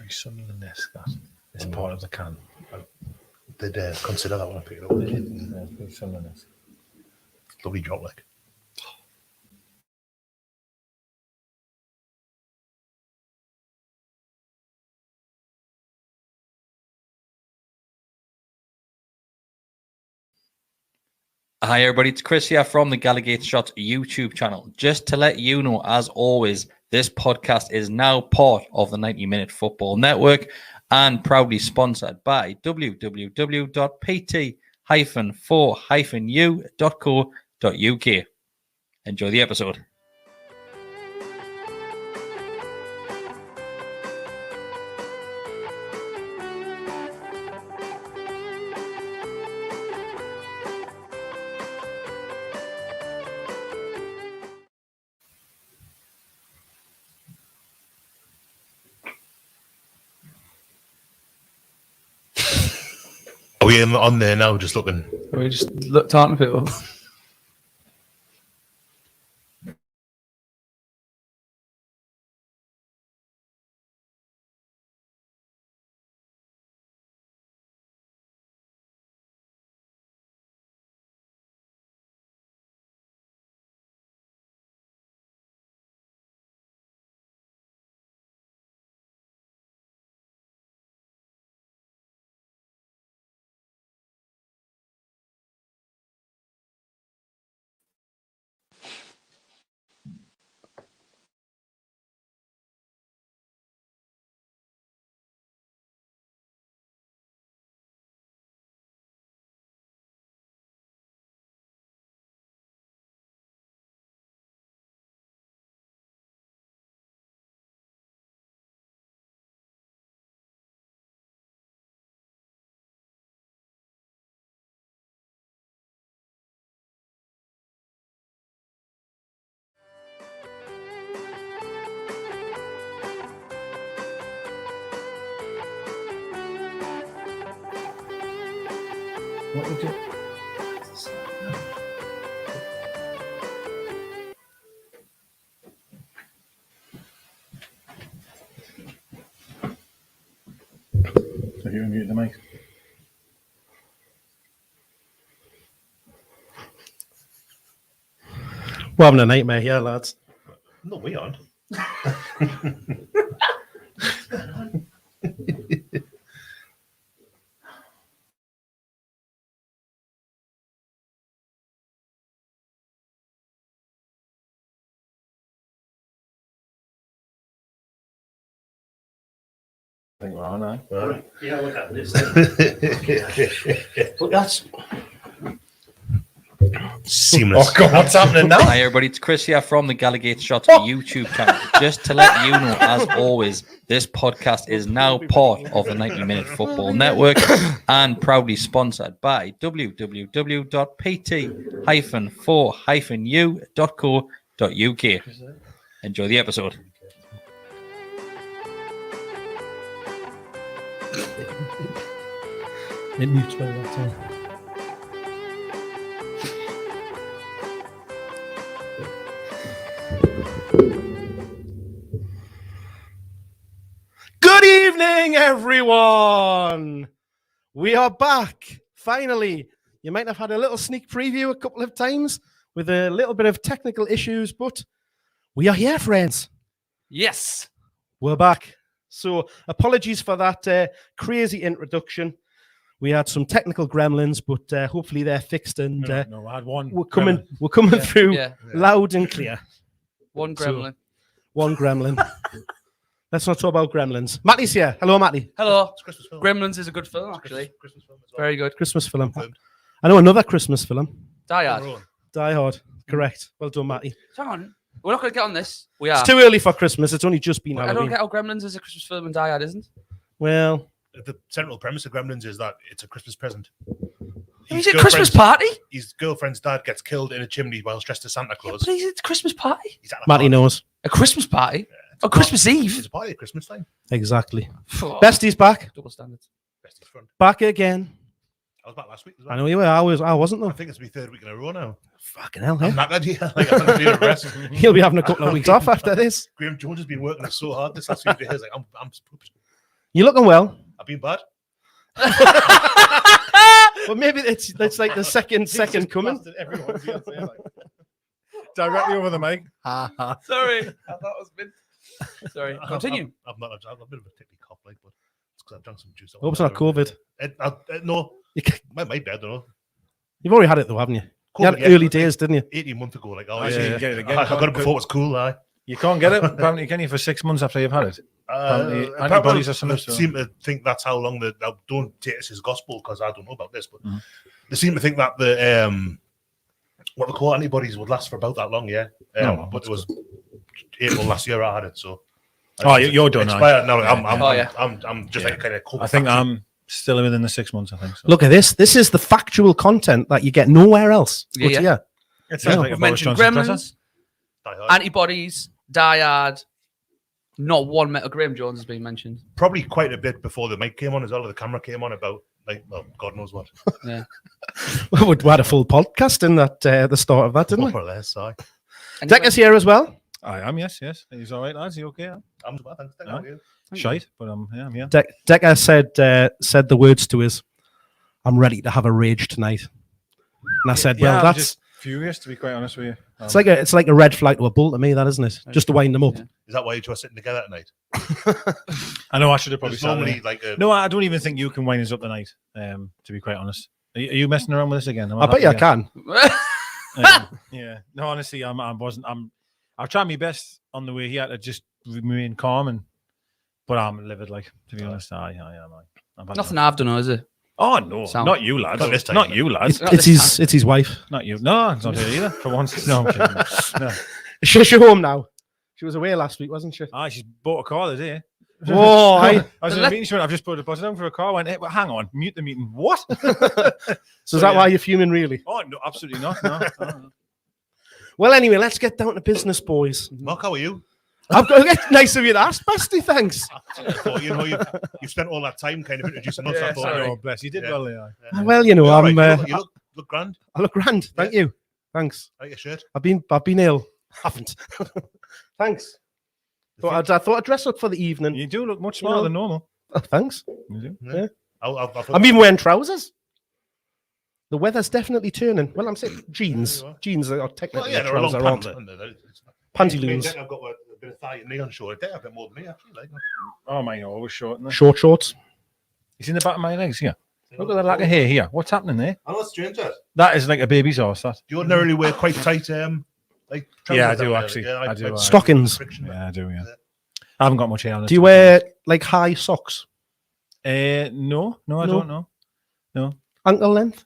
Very Sunderland-esque, that. It's part of the can. Did consider that when I picked it up. Yeah, very Sunderland-esque. Lovely drop, like. Hi everybody, it's Chris here from the Gallowgateshots YouTube channel. Just to let you know, as always, this podcast is now part of the 90-Minute Football Network and proudly sponsored by www.pt-4-u.co.uk. Enjoy the episode. Are we on there now, just looking? We just talking to people. What would you... Have you unmuted the mic? We're having a nightmare here, lads. No, we aren't. I think we're on now. Right. Yeah, look at this. But that's seamless. Oh, God, what's happening now? Hi everybody, it's Chris here from the Gallowgateshots YouTube channel. Just to let you know, as always, this podcast is now part of the 90-Minute Football Network and proudly sponsored by www.pt-4-u.co.uk. Enjoy the episode. It mutes by that time. Good evening, everyone. We are back. Finally, you might have had a little sneak preview a couple of times with a little bit of technical issues, but we are here, friends. Yes. We're back. So apologies for that crazy introduction. We had some technical gremlins, but hopefully they're fixed and No, I had one. we're coming through Yeah. loud and clear. One gremlin. One gremlin. Let's not talk about gremlins. Matty's here. Hello, Matty. Hello. It's Christmas film. Gremlins is a good film, actually. Christmas film as well. Very good. Christmas film. Confirmed. I know another Christmas film. Die Hard. Die Hard. Correct. Well done, Matty. Hang on. We're not going to get on this. We are. It's too early for Christmas. It's only just been I don't Halloween. get how Gremlins is a Christmas film and Die Hard isn't. Well, The central premise of Gremlins is that it's a Christmas present. Is it a Christmas party? His girlfriend's dad gets killed in a chimney while dressed as Santa Yeah, Claus. but it's a Christmas party. He's at a Matty party. knows. A Christmas party? It's a On Christmas party. Eve? It's a party at Christmas time. Exactly. Oh, Bestie's back. double standards. Best is front. Back again. I was back last week as well. I know you were. I wasn't I though. think it's my third week in a row now. Fucking hell, I'm hey? knackered, yeah. Like, I'm gonna be at rest. He'll be having a couple of weeks off after this. Graham Jones has been working us so hard this last few days. Like, I'm pooped. You're looking well. I've been bad. Well, maybe it's like the second coming. Everyone directly over the mic. Sorry. I thought it was mint. Sorry. Continue. I've a bit of a tickly cough, like, but it's because I've drank some juice. Hope it's not COVID. No, might be, I don't know. You've already had it though, haven't you? You had COVID, early days, didn't you? 18 months ago, like, Yeah. yeah. Get it again. I got it before it was cool, aye. You can't get it, apparently, can you, for 6 months after you've had it? Apparently, Apparently, antibodies or something. they seem to think that's how long I don't take this as gospel because I don't know about this, but they seem to think that the what they call antibodies would last for about that long, yeah. But it was April last year I had it, so. Oh, you're done now. Expired. No, Yeah. I'm just like kind of. I think I'm still within the 6 months, I think. So. Look at this. This is the factual content that you get nowhere else. Yeah, But yeah. yeah. It sounds like a We've Boris mentioned Johnson presser. gremlins, antibodies, diad. Not one metal. Graham Jones has been mentioned. Probably quite a bit before the mic came on as well, or the camera came on about God knows what. Yeah. We had a full podcast in that the start of that, didn't we? More or less, aye. Decker's here as well. I am, yes. He's all right, lads. You okay? I'm bad, thanks. Aye. You. Shite, but I'm here. Decker said the words to us, "I'm ready to have a rage tonight." And I said, "Well, I'm that's just furious, to be quite honest with you. it's like a red flag to a bull to me, that isn't it? Just to wind them up." Yeah. Is that why you two are sitting together at night? I know I should have probably There's said normally that. like a. No, I don't even think you can wind us up tonight, to be quite honest. Are you messing around with this again? I bet you I can. Yeah. No, honestly, I've tried my best on the way here to just remain calm, but I'm livid, like, to be honest. I am. I'm Nothing I've done, is it? Oh, no. Sound. Not you, lads. Not this time. Not you, lads. It's his wife. Not you. No, it's not her either, for once. No, I'm kidding. No. She's home now. She was away last week, wasn't she? She's bought a car today. Whoa! I was in a meeting. She went, I've just put a deposit down for a car. I went, hey, well, hang on, mute the meeting. What? So is that why you're fuming, really? Oh, no, absolutely not. No. Well, anyway, let's get down to business, boys. Mark, how are you? I've got it's nice of you to ask, Basti. Thanks. I thought, you've spent all that time kind of introducing us. I thought, Oh, bless. You did well there. Well, you know, You're all I'm. right. You look grand. I look grand. Thank you. Thanks. I like your shirt. I've been ill. Haven't. Thanks. I thought I'd dress up for the evening. You do look much smarter than normal. Oh, thanks. You do. Yeah. I'm even wearing trousers. The weather's definitely turning. Well, I'm saying jeans. Jeans are technically they're a long trousers, aren't pant. they? Pantaloons. I've got a bit of thigh and knee on short. A bit more than me, actually. Like. Oh, mine are always short. Isn't it? Short shorts. You seen the back of my legs here? Look at the lack of hair here. What's happening there? I'm not strange. Do That is like a baby's horse, that. you ordinarily wear quite tight, like trousers? Yeah, I do, down there? actually. Yeah, I do. Stockings. Friction. Yeah, I do, yeah. I haven't got much hair on this. Do you wear like high socks? No, I don't know. No. Ankle length?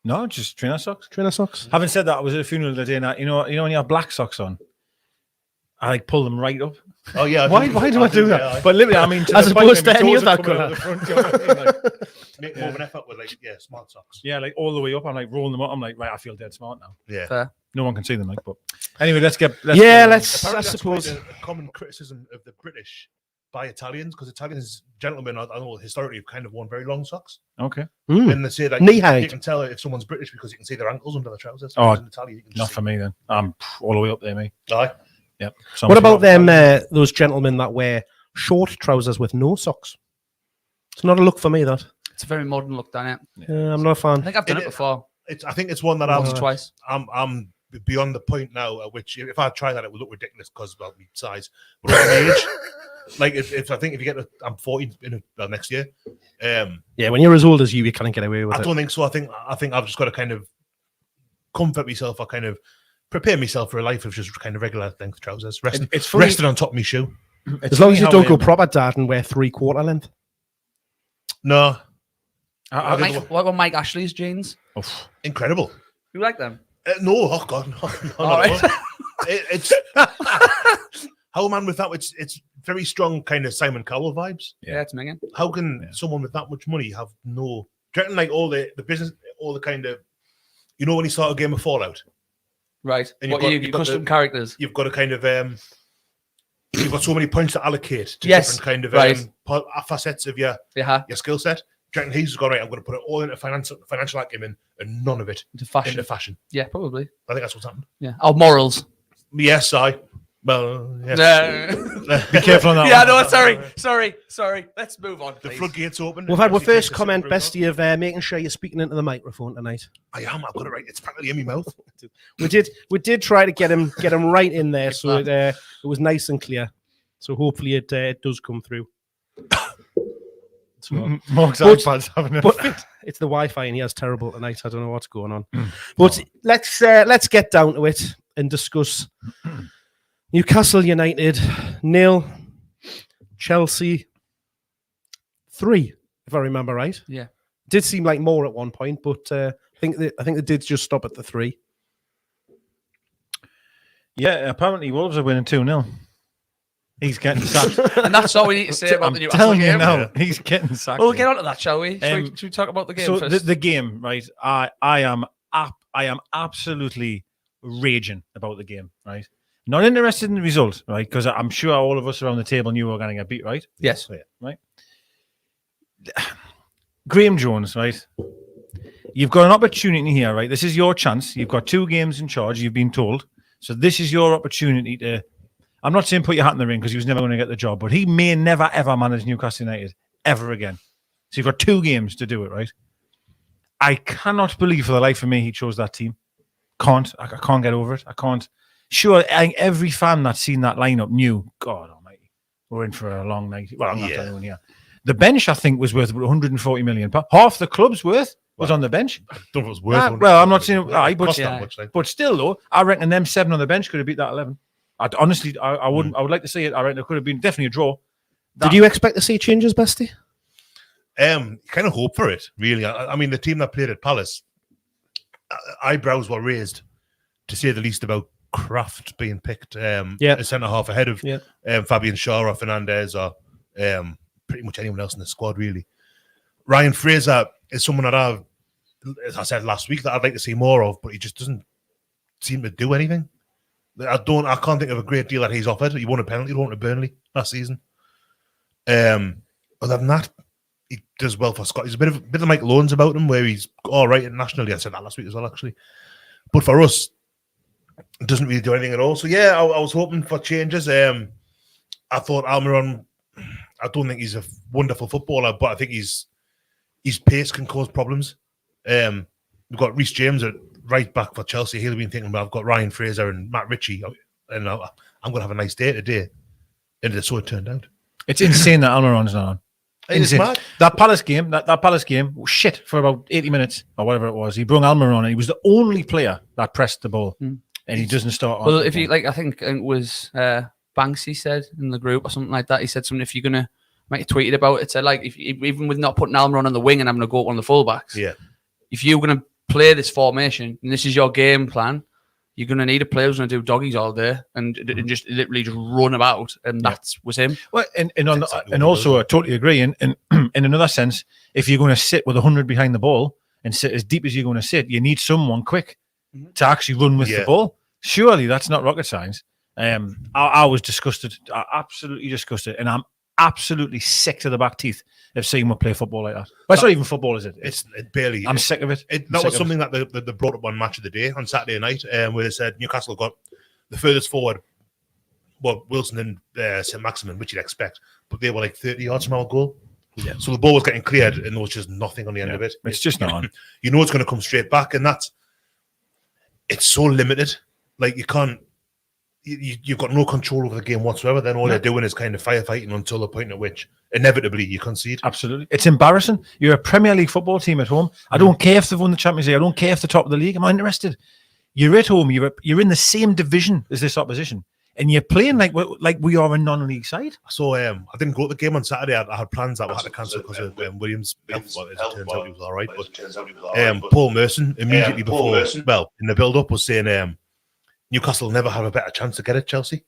No, just trainer socks. Trainer socks? Having said that, I was at a funeral the other day, and you know when you have black socks on, I like pull them right up. Oh yeah. Why do I do that? Yeah, But literally, I mean, to As the point opposed where to my any toes other are coming colour. out the front, you know what I mean? Like, make more of an effort with smart socks. yeah, like all the way up. I'm like rolling them up. I'm like, right, I feel dead smart now. Yeah. Fair. No one can see them, like. But anyway, let's. I Apparently that's suppose. quite a common criticism of the British by Italians, because Italians, gentlemen, I know historically have kind of worn very long socks. Okay. And they say that Knee you height. can tell if someone's British because you can see their ankles under the trousers. Oh, in Italy, you can Not just for me then. I'm all the way up there, me. Aye. Yep. What about them? Those gentlemen that wear short trousers with no socks. It's not a look for me. That It's a very modern look, Daniel. I'm not a I fan. think I've done it before. I think it's one that Once or twice. I'm beyond the point now at which if I try that it would look ridiculous because of my size. But at my age, like if I think if you get I'm 40 next year. Yeah, when you're as old as you can't get away with I it. don't think so. I think I've just got to kind of comfort myself or kind of prepare myself for a life of just kind of regular length trousers, It's funny. resting on top of my shoe. As long as you don't go proper dad and wear 3/4 length. No, What about Mike Ashley's jeans? incredible. You like them? No, oh god, no. All right. It's how a man with that. It's very strong kind of Simon Cowell vibes. Yeah, it's minging. How can someone with that much money have no? Do you reckon like all the business, all the kind of, when you start a game of Fallout, Right. And What you've got- you you've got custom the- characters? you've got to kind of you've got so many points to allocate to Yes, different kind of right. facets of your Yeah. skill set. Do you reckon he's gone right? I'm going to put it all into financial acumen and none of it Into fashion. into fashion. Yeah, probably. I think that's what's happened. Yeah. Oh, morals. Yes, Well, yeah. Be careful on that. Yeah, one. no, sorry. Let's move on. The Please. floodgates open. We've had our If you take first a comment, sip of Bestie, of making sure you're speaking into the microphone tonight. I am. I've got it right. It's practically in my mouth. We did try to get him right in there, so it was nice and clear. So hopefully it does come through. So, Mark's But- iPad's having a but fit. it's the Wi-Fi and he has terrible tonight. I don't know what's going on. But let's get down to it and discuss Newcastle United 0, Chelsea 3, if I remember right. Yeah. Did seem like more at one point, but I think they did just stop at the 3. Yeah, apparently Wolves are winning 2-0. He's getting sacked. And that's all we need to say about I'm the Newcastle telling you game. now, he's getting sacked. Well, we'll get on to that, shall we? Should we talk about the game So first? the game, right? I am absolutely raging about the game, right? Not interested in the result, right? Because I'm sure all of us around the table knew we were going to get beat, right? Yes. Right. Graham Jones, right? You've got an opportunity here, right? This is your chance. You've got 2 games in charge, you've been told. So this is your opportunity to... I'm not saying put your hat in the ring because he was never going to get the job, but he may never, ever manage Newcastle United ever again. So you've got 2 games to do it, right? I cannot believe for the life of me he chose that team. I can't get over it. I can't. Sure, I think every fan that's seen that lineup knew, God almighty, we're in for a long night. Well, I'm not telling you. The bench, I think, was worth 140 million. Half the club's worth was on the bench. I don't know if it was worth. Well, I'm not saying, Cost yeah. that much, like. but still, though, I reckon them 7 on the bench could have beat that 11. Honestly, I wouldn't. I would like to see it. I reckon it could have been definitely a draw. Did you expect to see changes, Bestie? Kind of hope for it, really. I mean, the team that played at Palace, eyebrows were raised, to say the least, about Kraft being picked a centre half ahead of Fabian Shaw or Fernandez or pretty much anyone else in the squad, really. Ryan Fraser is someone that as I said last week, that I'd like to see more of, but he just doesn't seem to do anything. I can't think of a great deal that he's offered. He won a penalty, he won to Burnley last season. Other than that, he does well for Scott. He's a bit of Mike Loans about him, where he's all right internationally. I said that last week as well, actually. But for us, it doesn't really do anything at all. So yeah, I was hoping for changes. I thought Almiron, I don't think he's a wonderful footballer, but I think his pace can cause problems. We've got Reece James at right back for Chelsea. He'll be thinking, I've got Ryan Fraser and Matt Ritchie, and I'm going to have a nice day today. And so it turned out. It's insane that Almiron's not on. It's mad. That Palace game, that Palace game, was shit for about 80 minutes or whatever it was. He brought Almiron and he was the only player that pressed the ball, and he doesn't start on. Well, if you like, I think it was Banksy said in the group or something like that. He said something. If you're gonna, might have tweeted about it. Said like, if even with not putting Almiron on the wing and having to go up on the fullbacks, if you're gonna play this formation and this is your game plan, you're going to need a player who's going to do doggies all day and just literally just run about, and that was him. Well, and also I totally agree. And in another sense, if you're going to sit with 100 behind the ball and sit as deep as you're going to sit, you need someone quick to actually run with the ball. Surely that's not rocket science. I was disgusted, absolutely disgusted, and I'm absolutely sick to the back teeth of seeing them play football like that. Well, it's not even football, is it? It's barely. I'm sick of it. That was something that they brought up on Match of the Day on Saturday night, where they said Newcastle got the furthest forward, well, Wilson and St. Maximin, which you'd expect, but they were like 30 yards from our goal. Yeah. So the ball was getting cleared, and there was just nothing on the end of it. It's just not on. You know it's going to come straight back, and it's so limited. Like you can't. You've got no control over the game whatsoever. Then all they're doing is kind of firefighting until the point at which inevitably you concede. Absolutely. It's embarrassing. You're a Premier League football team at home. I don't care if they've won the Champions League. I don't care if they're top of the league. I'm not interested. You're at home. You're in the same division as this opposition. And you're playing like we are a non-league side. So I didn't go to the game on Saturday. I had plans that I had to cancel because of Williams' health. Well, it turns out he was all right. But Paul Merson, immediately before, in the build-up, was saying Newcastle never have a better chance to get at Chelsea.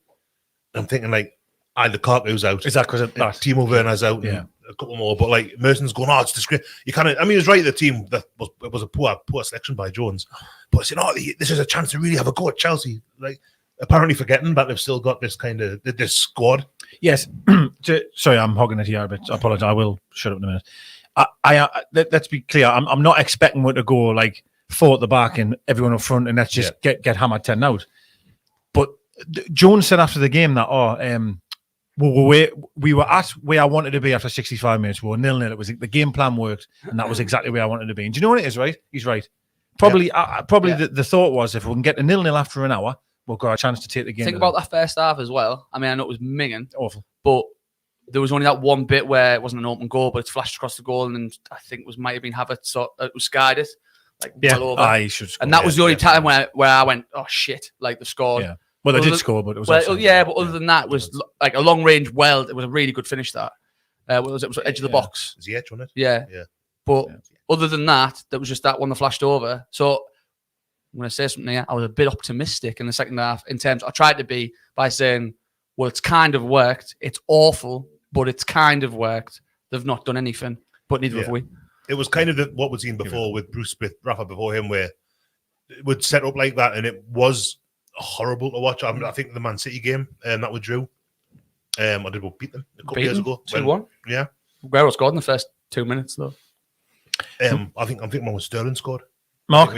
And I'm thinking, like, Lukaku's out. Is that because of that? Timo Werner's out, and a couple more. But like Merson's going, it's disgrace. You kind of, I mean, he was right. The team that was a poor selection by Jones, but saying, this is a chance to really have a go at Chelsea. Like, apparently forgetting that they've still got this kind of this squad. Yes. Sorry, I'm hogging it here a bit. I apologize. I will shut up in a minute. Let's be clear. I'm not expecting it to go like 4 at the back and everyone up front, and let's just get hammered 10 out. But Jones said after the game that, we were at where I wanted to be after 65 minutes. We were 0-0. It was the game plan worked, and that was exactly where I wanted to be. And do you know what it is, right? He's right. Probably, the thought was if we can get to 0-0 after an hour, we've got a chance to take the game. Think about that first half as well. I mean, I know it was minging. Awful. But there was only that one bit where it wasn't an open goal, but it flashed across the goal, and I think might have been Havertz, so it was skied it. Like, well over. He should score. And that was the only time where I went, oh shit, like, they've scored. Yeah. Well, they did score, but it was. But other than that, it was like a long range weld. It was a really good finish. That it was edge of the box. It was the edge, wasn't it? Yeah. But other than that, there was just that one that flashed over. So I'm going to say something here. I was a bit optimistic in the second half in terms. I tried to be by saying, well, it's kind of worked. It's awful, but it's kind of worked. They've not done anything, but neither have we. It was kind of what we'd seen before with Bruce Smith, Rafa before him, where it would set up like that, and it was horrible to watch. I mean, I think the Man City game that we drew, or did we beat them a couple years ago? 2-1. Yeah. Guerrero scored in the first 2 minutes, though. I think one was Sterling scored. Mark,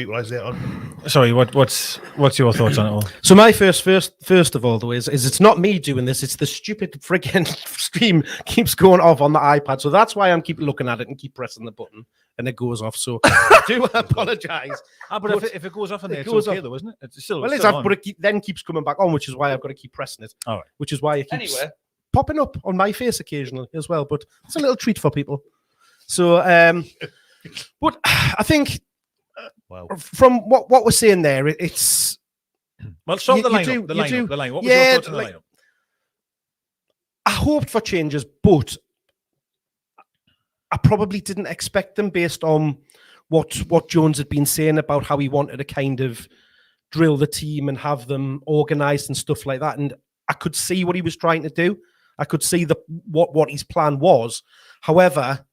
sorry, what's your thoughts on it all? So my first of all, though, is it's not me doing this. It's the stupid friggin' stream keeps going off on the iPad. So that's why I'm keep looking at it and keep pressing the button, and it goes off. So I do apologise. But if it goes off on there, it's okay though, isn't it? It's still, well, it's on. But it then keeps coming back on, which is why I've got to keep pressing it. All right. Which is why it keeps popping up on my face occasionally as well. But it's a little treat for people. So, but I think. Wow. From what we're saying there, it's well. So the lineup. What was your thoughts on the lineup? I hoped for changes, but I probably didn't expect them based on what Jones had been saying about how he wanted to kind of drill the team and have them organised and stuff like that. And I could see what he was trying to do. I could see what his plan was. However,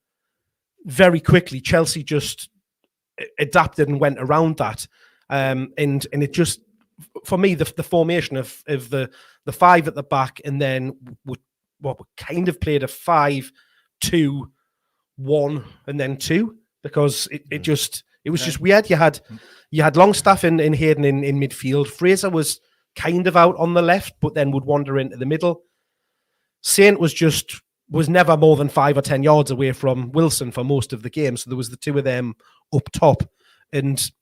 very quickly, Chelsea just adapted and went around that, and it just, for me, the formation of the five at the back, and then we kind of played a 5-2-1 and then 2, because it was just weird. You had Longstaff in Hayden in midfield. Fraser was kind of out on the left, but then would wander into the middle. Saint was never more than 5 or 10 yards away from Wilson for most of the game. So there was the two of them up top. And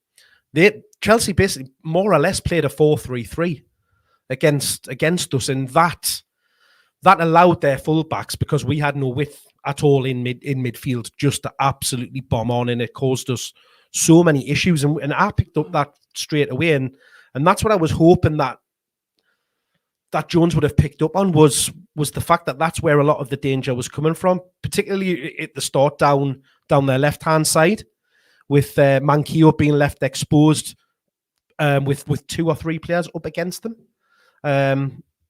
Chelsea basically more or less played a 4-3-3 against us. And that allowed their fullbacks, because we had no width at all in midfield, just to absolutely bomb on. And it caused us so many issues. And I picked up that straight away. And that's what I was hoping that Jones would have picked up on, was the fact that that's where a lot of the danger was coming from, particularly at the start down their left-hand side, with Manquillo being left exposed with 2 or 3 players up against them.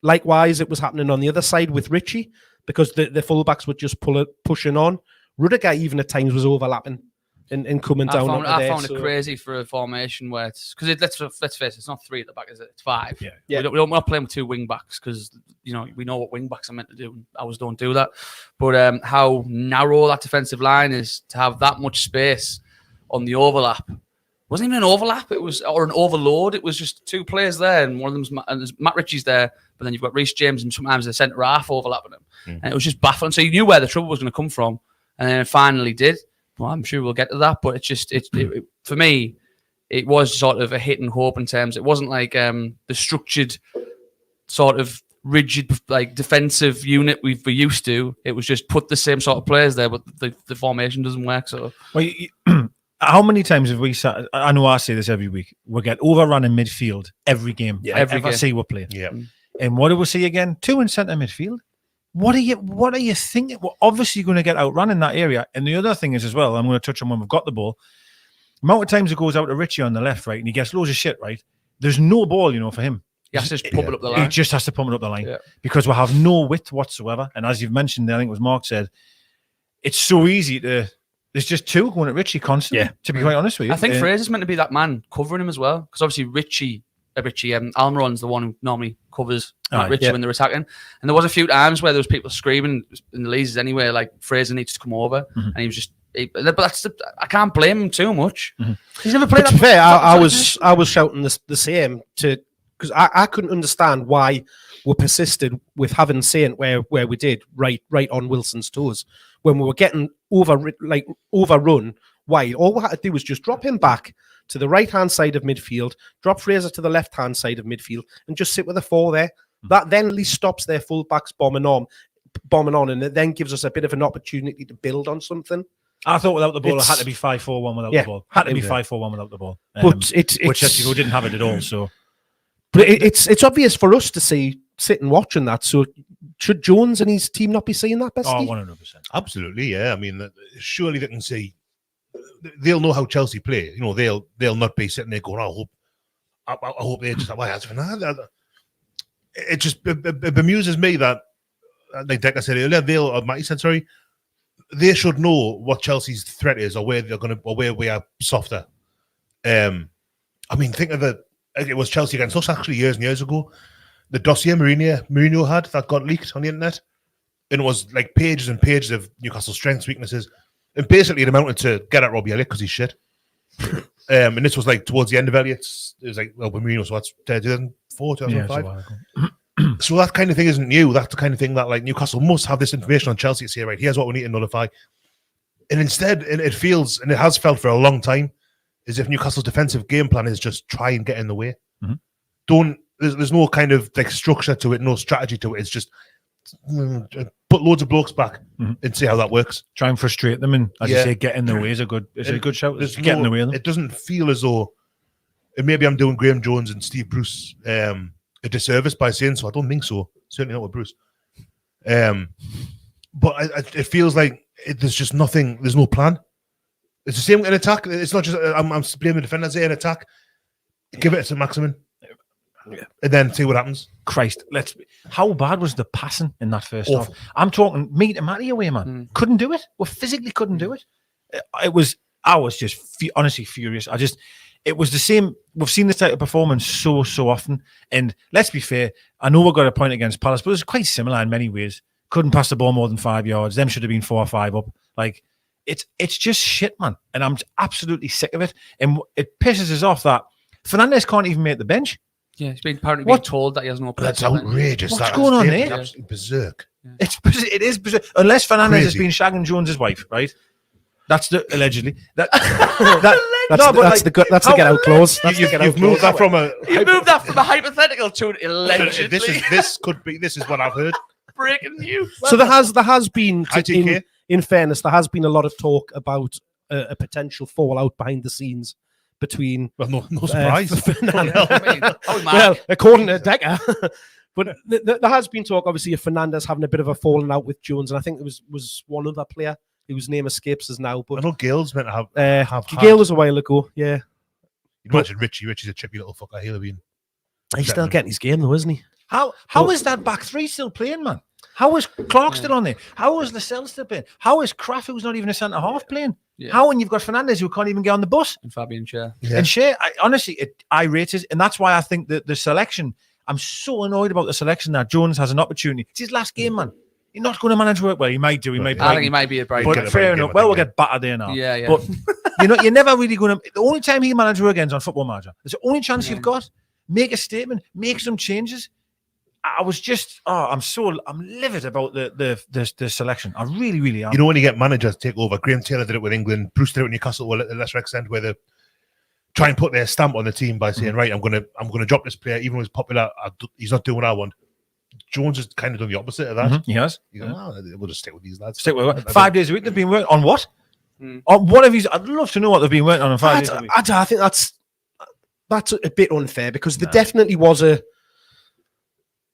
Likewise, it was happening on the other side with Richie, because the fullbacks were just pushing on. Rudiger even at times was overlapping and coming down. I found it crazy for a formation where it's, because let's face it, it's not 3 at the back, is it? It's 5. Yeah. We're not playing with 2 wing backs, because we know what wing backs are meant to do. Ours don't do that. But how narrow that defensive line is to have that much space on the overlap. It wasn't even an overlap. It was, or an overload. It was just 2 players there, and one of them's Matt Ritchie's there. But then you've got Reece James and sometimes the centre half overlapping him, and it was just baffling. So you knew where the trouble was going to come from, and then it finally did. Well, I'm sure we'll get to that, but it's just for me, it was sort of a hit and hope in terms. It wasn't like the structured, sort of rigid, like defensive unit we're used to. It was just put the same sort of players there, but the formation doesn't work. So, well, how many times have we sat? I know I say this every week. We get overrun in midfield every game. Yeah, every game. See we're playing. Yeah. And what do we see again? 2 in centre midfield. What are you thinking? We're obviously going to get outrun in that area. And the other thing is as well, I'm going to touch on when we've got the ball. The amount of times it goes out to Richie on the left, right, and he gets loads of shit, right? There's no ball, for him. He has to just pump it up the line. He just has to pump it up the line because we have no width whatsoever. And as you've mentioned, I think it was Mark said, it's so easy to. There's just 2 going at Richie constantly. Yeah. To be quite honest with you, I think Fraser's meant to be that man covering him as well, because obviously Richie Almiron's the one who normally covers Richie when they're attacking. And there was a few times where there was people screaming in the leases anyway, like Fraser needs to come over, and he was just. But I can't blame him too much. He's never played. To be fair, I was shouting the same to because I couldn't understand why we persisted with having Saint where we did right on Wilson's toes when we were getting overrun wide. All we had to do was just drop him back to the right-hand side of midfield, drop Fraser to the left-hand side of midfield, and just sit with a 4 there. That then at least stops their full-backs bombing on, and it then gives us a bit of an opportunity to build on something. I thought without the ball, it had to be 5-4-1 without the ball. Had to be 5-4-1 without the ball. But which we didn't have it at all. So, but it's obvious for us to sit and watching that. So should Jones and his team not be seeing that, Bestie? 100%. Absolutely, yeah. I mean, surely they can see. They'll know how Chelsea play. You know, they'll not be sitting there going, I hope they just have. It just bemuses me that, like Declan said earlier, Matty said, sorry, they should know what Chelsea's threat is, or where they're going to, or where we are softer. I mean, think of it was Chelsea against us actually years and years ago. The dossier Mourinho had that got leaked on the internet, and it was like pages and pages of Newcastle's strengths, weaknesses, and basically it amounted to get at Robbie Elliott because he's shit. And this was like towards the end of Elliott's. It was like, well, Mourinho, so that's 2004, 2005. So that kind of thing isn't new. That's the kind of thing that like Newcastle must have this information on Chelsea to say, right, here's what we need to nullify. And instead, it feels, and it has felt for a long time, as if Newcastle's defensive game plan is just try and get in the way. Mm-hmm. There's no kind of like structure to it, no strategy to it. It's just put loads of blokes back and see how that works. Try and frustrate them, and as you say, get in the way is a good shout. Get in the way of them. It doesn't feel as though, and maybe I'm doing Graham Jones and Steve Bruce a disservice by saying so. I don't think so. Certainly not with Bruce. But it feels like there's just nothing. There's no plan. It's the same in attack. It's not just I'm blaming defenders here in attack. Give it to Maximin, and then see what happens. Christ, how bad was the passing in that first half? I'm talking me to Matty away, man. Couldn't do it. We physically couldn't do it. I was just honestly furious. It was the same. We've seen this type of performance so often. And let's be fair, I know we got a point against Palace, but it was quite similar in many ways. Couldn't pass the ball more than 5 yards. Them should have been 4 or 5 up. Like, it's just shit, man. And I'm absolutely sick of it. And it pisses us off that Fernandes can't even make the bench. Yeah, he's been apparently being told that he has no place. That's outrageous. What's going on there? Absolutely berserk. Yeah. It is berserk. Unless Fernandes has been shagging Jones's wife, right? That's allegedly. That's the get out clause. You've moved that from a hypothetical to an allegedly. This is what I've heard. Breaking news. So there has been, in fairness, there has been a lot of talk about a potential fallout behind the scenes between. Well, no surprise. Well, according to Decker. But there has been talk, obviously, of Fernandes having a bit of a falling out with Jones, and I think there was one other player whose name escapes us now. But I know Gale's meant to have Gale was a while ago, yeah. You imagine Richie. Richie's a chippy little fucker. He's still getting his game, though, isn't he? How is that back three still playing, man? How is Clark still on there? How is Lascelles still playing? How is Kraft, who's not even a centre half, playing? Yeah. How, when you've got Fernandes who can't even get on the bus? And Fabian Schär. Yeah. And Schär, honestly, it irates, and that's why I think that the selection, I'm so annoyed about the selection that Jones has an opportunity. It's his last game, man. You're not going to manage work well. He might do. I think he might be a break. But fair enough. Well, we'll get battered there now. Yeah. But you're never really going to. The only time he manages work again is on Football Manager. It's the only chance you've got. Make a statement. Make some changes. I was just, I'm livid about the selection. I really, really am. You know, when you get managers take over, Graham Taylor did it with England, Bruce did it with Newcastle, to a lesser extent, where they try and put their stamp on the team by saying, right, I'm gonna drop this player, even though he's popular. He's not doing what I want. Jones has kind of done the opposite of that. Mm-hmm. He has. We'll just stick with these lads. Stick with it. 5 days a week. They've been working on what? On what have you? I'd love to know what they've been working on in 5 days a week. I think that's a bit unfair because there definitely was a.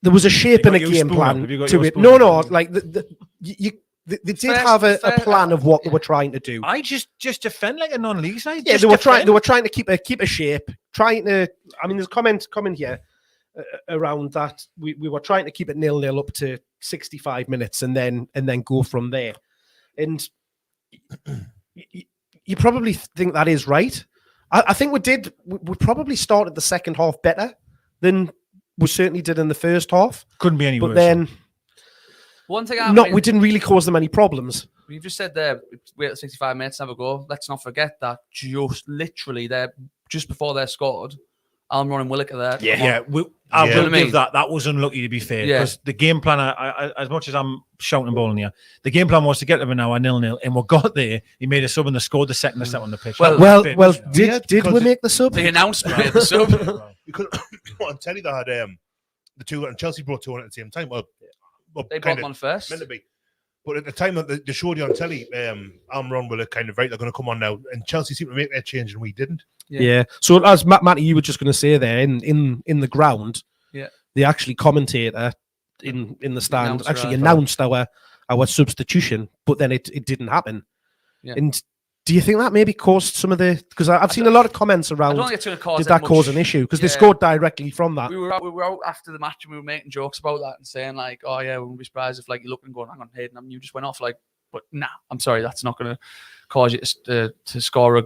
There was a shape and a game plan to it. No, like they did have a plan of what they were trying to do. I just defend like a non-league side. Yeah, they were trying to keep a shape. Trying to. I mean, there's a comment coming here around that we were trying to keep it 0-0 up to 65 minutes and then go from there. And you probably think that is right. I think we probably started the second half better than we certainly did in the first half. Couldn't be any worse. But then, one thing we didn't really cause them any problems. You've just said there, wait at 65 minutes, have a go. Let's not forget that just literally there, just before they scored, Almiron and Willock are there. Yeah, I Yeah. will You know what I give mean? that. That was unlucky, to be fair, Yeah. because the game plan, I, as much as I'm shouting and bowling here, the game plan was to get them an hour 0-0, and we got there. He made a sub and they scored the second step on the pitch. Well, That was a bit- Did because we make the sub? The announcement made the sub. Because on telly they had the two, and Chelsea brought two on at the same time. Well, They brought them on first. meant to be. But at the time that they showed you on telly, Almiron were kind of right, they're going to come on now. And Chelsea seemed to make their change, and we didn't. Yeah. So as Matty, you were just going to say there, in the ground, Yeah. the actually commentator in the stand Announced actually our- announced our substitution, but then it didn't happen. Yeah. And do you think that maybe caused some of the? Because I've seen a lot of comments I around. don't think it's going to cause Did that much- cause an issue? Because they Yeah. scored directly from that. We were out after the match and we were making jokes about that and saying like, oh yeah, we wouldn't be surprised if like you look and going, hang on, Hayden, and you just went off like, but nah, I'm sorry, that's not going to cause you to score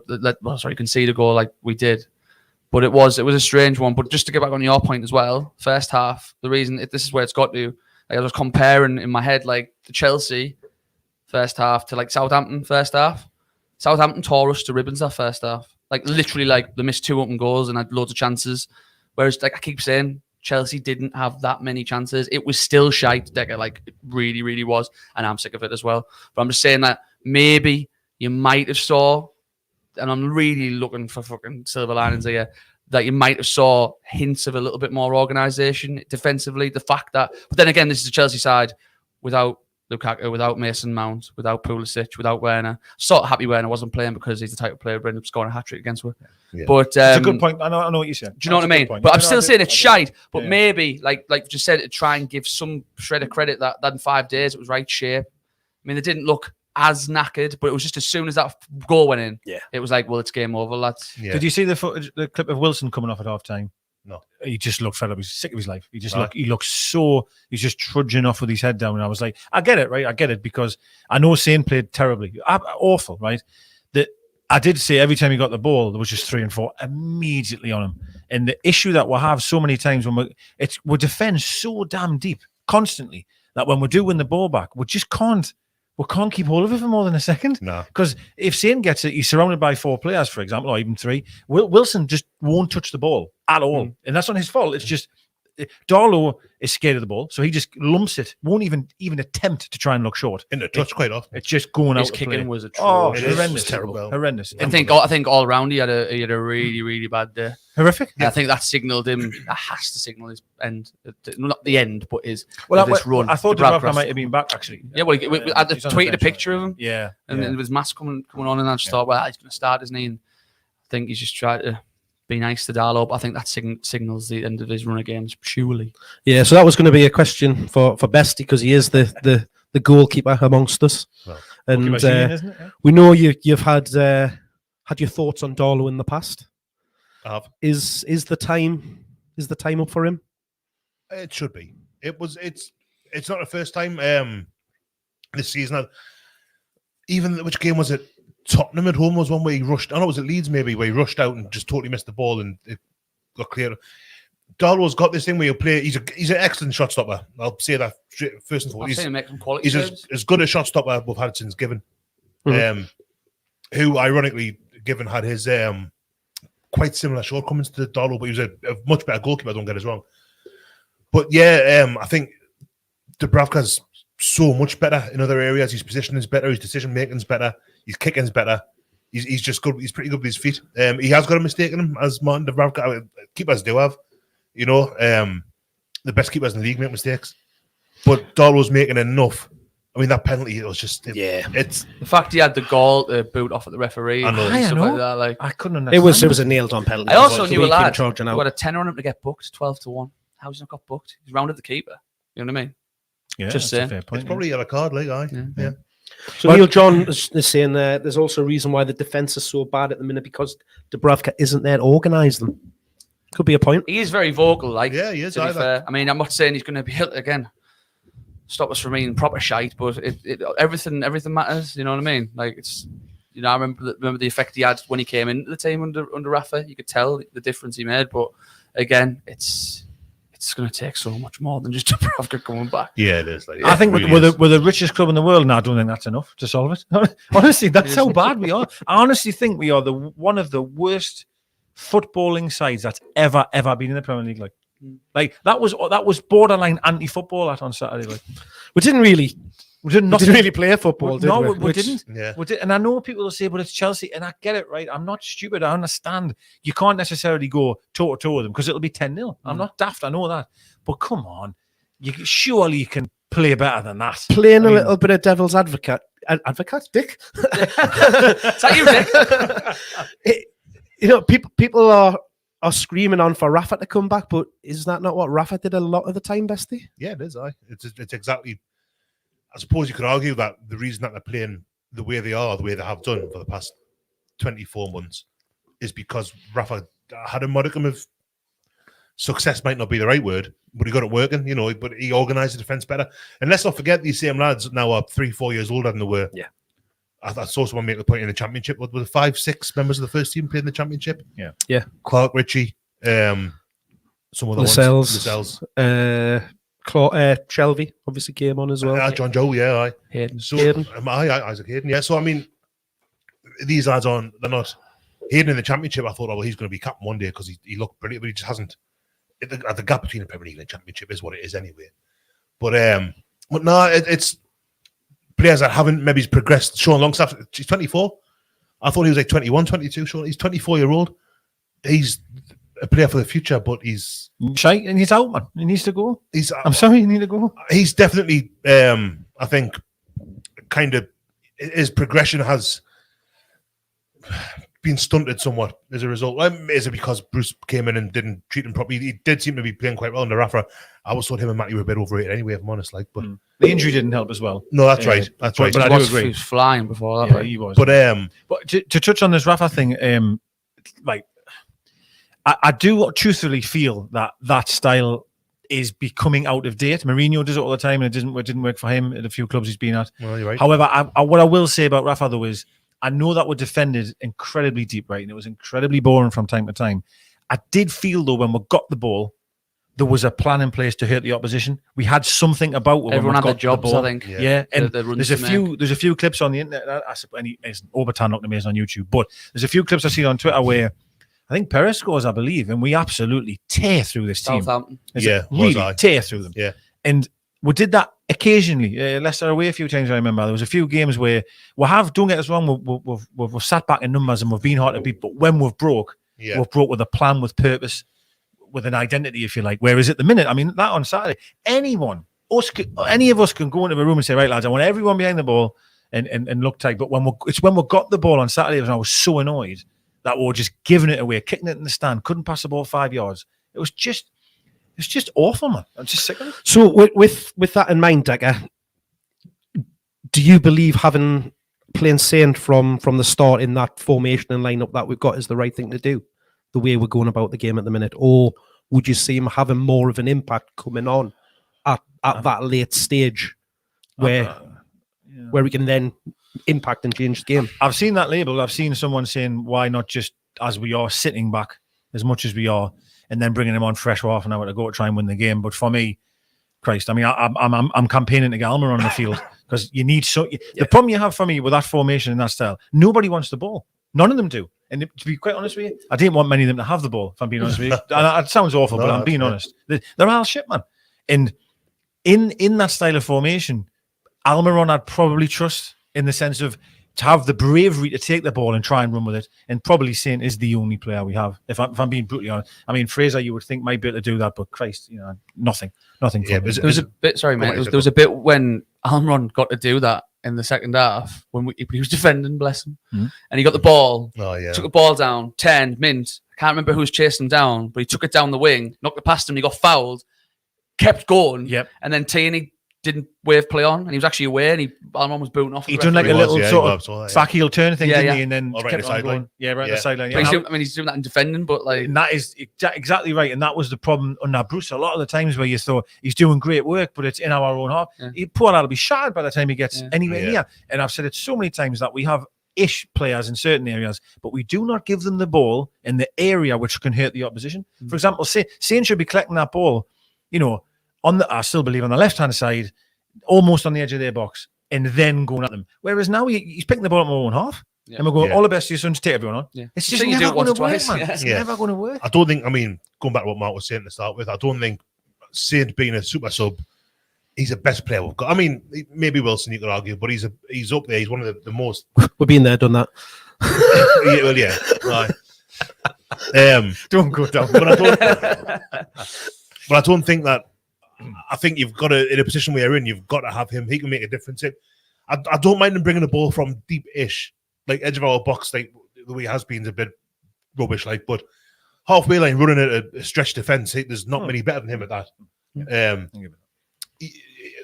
concede a goal like we did. But it was a strange one. But just to get back on your point as well, first half, the reason this is where it's got to. Like, I was comparing in my head like the Chelsea first half to like Southampton first half. Southampton tore us to ribbons that first half. Like literally, like they missed 2 open goals and had loads of chances. Whereas, like I keep saying, Chelsea didn't have that many chances. It was still shite, Decker. Like it really, really was, and I'm sick of it as well. But I'm just saying that maybe you might have saw, and I'm really looking for fucking silver linings here, that you might have saw hints of a little bit more organisation defensively. The fact that, but then again, this is the Chelsea side without Lukaku, without Mason Mount, without Pulisic, without Werner. Sort of happy Werner wasn't playing because he's the type of player who ended up scoring a hat-trick against us. Yeah. But It's a good point. I know what you said. do you know what I mean? But I'm still saying it's shite. But maybe, like you just said, to try and give some shred of credit that in 5 days it was right shape. I mean, they didn't look as knackered, but it was just as soon as that goal went in, it was like, well, it's game over, lads. Yeah. Did you see the footage, the clip of Wilson coming off at half time? No. He just looked fed up. He's sick of his life. He just Right. he looks so, he's just trudging off with his head down. And I was like, I get it, right? I get it, because I know Sane played terribly. Awful, right? That I did say every time he got the ball, there was just 3 and 4 immediately on him. And the issue that we'll have so many times when we defend so damn deep constantly that when we do win the ball back, we can't keep hold of it for more than a second. No. Because if Sane gets it, he's surrounded by 4 players, for example, or even 3. Wilson just won't touch the ball at all. And that's not his fault. It's just Darlow is scared of the ball, so he just lumps it, won't even attempt to try and look short. In the touch quite often. It's just going His out of kicking play. was It horrendous. is. Horrendous. It's terrible. Horrendous. I think all around he had a really, really bad day. Horrific. I think that signalled him. That has to signal his end, not the end, but his Well, this run. I thought to Brad Dubravka Cross. might have been back, actually. Yeah, well, I He's on the tweeted a bench, picture right? of him, Yeah. and then with mask coming on, and I just thought, well, he's going to start, isn't he? And I think he's just tried to be nice to Darlow, but I think that signals the end of his run of games purely. Yeah, so that was going to be a question for Bestie, because he is the goalkeeper amongst us. Well, And Goalkeeper's union, isn't it? Yeah. we know you've had your thoughts on Darlow in the past. I have. Is the time up for him? It should be. It's not the first time this season. Even which game was it? Tottenham at home was one where he rushed. I know it was at Leeds maybe, where he rushed out and just totally missed the ball and it got clear. Darlow's got this thing where he'll play. He's an excellent shot stopper. I'll say that first and I've foremost. seen him make some quality He's saves. as good a shot stopper we've had since Given. Who ironically Given had his quite similar shortcomings to Darlow, but he was a much better goalkeeper. Don't get us wrong. But yeah, I think Dubravka's so much better in other areas. His position is better. His decision making's better. His kicking's better. He's just good. He's pretty good with his feet. He has got a mistake in him, as Martin Dubravka. Keepers do have, the best keepers in the league make mistakes, but Darlow's making enough. I mean, that penalty, it was just it's The fact he had the goal boot off at the referee, I know. and I stuff know. like that, like. I couldn't It understand. was a nailed on penalty. I also The knew a way he came lad charging who out. had a tenner on him to get booked 12-1. How's he not got booked? He's rounded the keeper. You know what I mean? Yeah, Just that's a saying. fair point. it's probably a card, like yeah. So Neil John is saying there's also a reason why the defence is so bad at the minute, because Dubravka isn't there to organise them. Could be a point. He is very vocal, like. Yeah, he is, To be either. fair, I mean, I'm not saying he's going to be hit again. Stop us from being proper shite, but everything matters. You know what I mean? Like it's, I remember the effect he had when he came into the team under Rafa. You could tell the difference he made, but again, it's going to take so much more than just Dubravka coming back. Yeah, it is. Like, I think it we're really the richest club in the world now. I don't think that's enough to solve it. Honestly, that's how bad we are. I honestly think we are one of the worst footballing sides that's ever been in the Premier League. Like that was borderline anti-football on Saturday. Like We didn't really play football, did no, we? we didn't. Yeah. And I know people will say, but it's Chelsea, and I get it, right? I'm not stupid. I understand. You can't necessarily go toe-to-toe with them because it'll be 10-0. I'm not daft. I know that. But come on. Surely you can play better than that. Playing a little bit of devil's advocate. Advocate? Dick? Is that you, Dick? People are screaming on for Rafa to come back, but is that not what Rafa did a lot of the time, Bestie? Yeah, it is. It's exactly. I suppose you could argue that the reason that they're playing the way they are, the way they have done for the past 24 months, is because Rafa had a modicum of success. Might not be the right word, but he got it working, But he organised the defence better. And let's not forget, these same lads now are 3-4 years older than they were. Yeah. I saw someone make the point in the Championship. What were the 5-6 members of the first team playing in the Championship? Yeah. Clark, Ritchie, some of the Lascelles, Shelby obviously came on as well. John Joe, yeah, Hayden. So Hayden. Isaac Hayden, yeah. So I mean, these lads they're not. Hayden in the Championship, I thought, he's going to be captain one day because he looked brilliant, but he just hasn't. The gap between the Premier League and the Championship is what it is anyway. But no, it's players that haven't maybe progressed. Sean Longstaff, he's 24. I thought he was like 21, 22. Sean, he's 24-year-old. He's a player for the future, but he's shy and he's out, man. He needs to go. I'm I'm sorry, he needs to go. He's definitely, I think, kind of his progression has been stunted somewhat as a result. Is it because Bruce came in and didn't treat him properly? He did seem to be playing quite well under Rafa. I always thought him and Matty were a bit overrated anyway, if I'm honest. But the injury didn't help as well. No, that's right. That's right. But I do agree. He was flying before that. Yeah, right? he was. But to touch on this Rafa thing, I do truthfully feel that style is becoming out of date. Mourinho does it all the time, and it didn't work for him at a few clubs he's been at. Well, you're right. However, what I will say about Rafa though is I know that we defended incredibly deep, right, and it was incredibly boring from time to time. I did feel though when we got the ball, there was a plan in place to hurt the opposition. We had something about it. Everyone when we had their got the jobs, ball. I think. Yeah, and The runs there's a few clips on the internet. Obertan looked amazing on YouTube, but there's a few clips I see on Twitter where I think Perez scores, I believe, and we absolutely tear through this team. Southampton. Really tear through them. Yeah. And we did that occasionally. Leicester away a few times, I remember. There was a few games where don't get us wrong, we've sat back in numbers and we've been hard to beat, but when we've broke with a plan, with purpose, with an identity, if you like. Whereas at the minute, I mean, that on Saturday, any of us can go into a room and say, right, lads, I want everyone behind the ball and look tight. But when we got the ball on Saturday, and I was so annoyed that we were just giving it away, kicking it in the stand, couldn't pass the ball 5 yards. It was just awful, man. I'm just sick of it. So with that in mind, Decker, do you believe having playing Saint from the start in that formation and lineup that we've got is the right thing to do, the way we're going about the game at the minute? Or would you see him having more of an impact coming on at that late stage where we can then impact and change the game? I've seen that label. I've seen someone saying, why not just as we are sitting back as much as we are and then bringing him on fresh for half an hour to go to try and win the game. But for me, Christ, I mean, I'm campaigning to get Almer on the field because you need the problem you have for me with that formation and that style, nobody wants the ball. None of them do. And to be quite honest with you, I didn't want many of them to have the ball, if I'm being honest with you. And it sounds awful, but I'm being honest. They're all shit, man. And in that style of formation, Almiron I'd probably trust in the sense of to have the bravery to take the ball and try and run with it. And probably Saint is the only player we have. If I'm being brutally honest, I mean Fraser, you would think might be able to do that, but Christ, nothing. Yeah, there was a bit. Sorry, mate. There was a bit when Almiron got to do that in the second half when he was defending, bless him, and he got the ball. Oh yeah, took the ball down, 10 mint. I can't remember who was chasing him down, but he took it down the wing, knocked it past him. He got fouled, kept going. Yep. And then Tierney didn't wave play on, and he was actually away, and Almiron was booting off. He done like a little sort of back heel turn thing, didn't he? And then kept on going. Yeah, right on the sideline. Yeah. He's doing that in defending, but like and that is exactly right. And that was the problem under Bruce. A lot of the times where you thought he's doing great work, but it's in our own half. Yeah. Poor lad will be shattered by the time he gets anywhere near. And I've said it so many times that we have ish players in certain areas, but we do not give them the ball in the area which can hurt the opposition. For example, Saint should be collecting that ball, I still believe on the left hand side, almost on the edge of their box, and then going at them. Whereas now he's picking the ball up in our own half. Yeah. And we're going, Yeah. all the best to your son to take everyone on. Yeah. It's So just you do never it going once to or work, twice, man. yeah. It's Yeah. never going to work. I don't think. I mean, going back to what Mark was saying to start with, I don't think Saint being a super sub, he's the best player we've got. I mean, maybe Wilson you could argue, but he's up there. He's one of the most. We've been there, done that. Yeah, well, yeah. Right. Don't go down. But I don't think that. I think you've got to, in a position where you're in, you've got to have him. He can make a difference. I don't mind him bringing the ball from deep-ish, like edge of our box, like the way he has been is a bit rubbish, like. But halfway line, running at a stretch defense, there's not many better than him at that.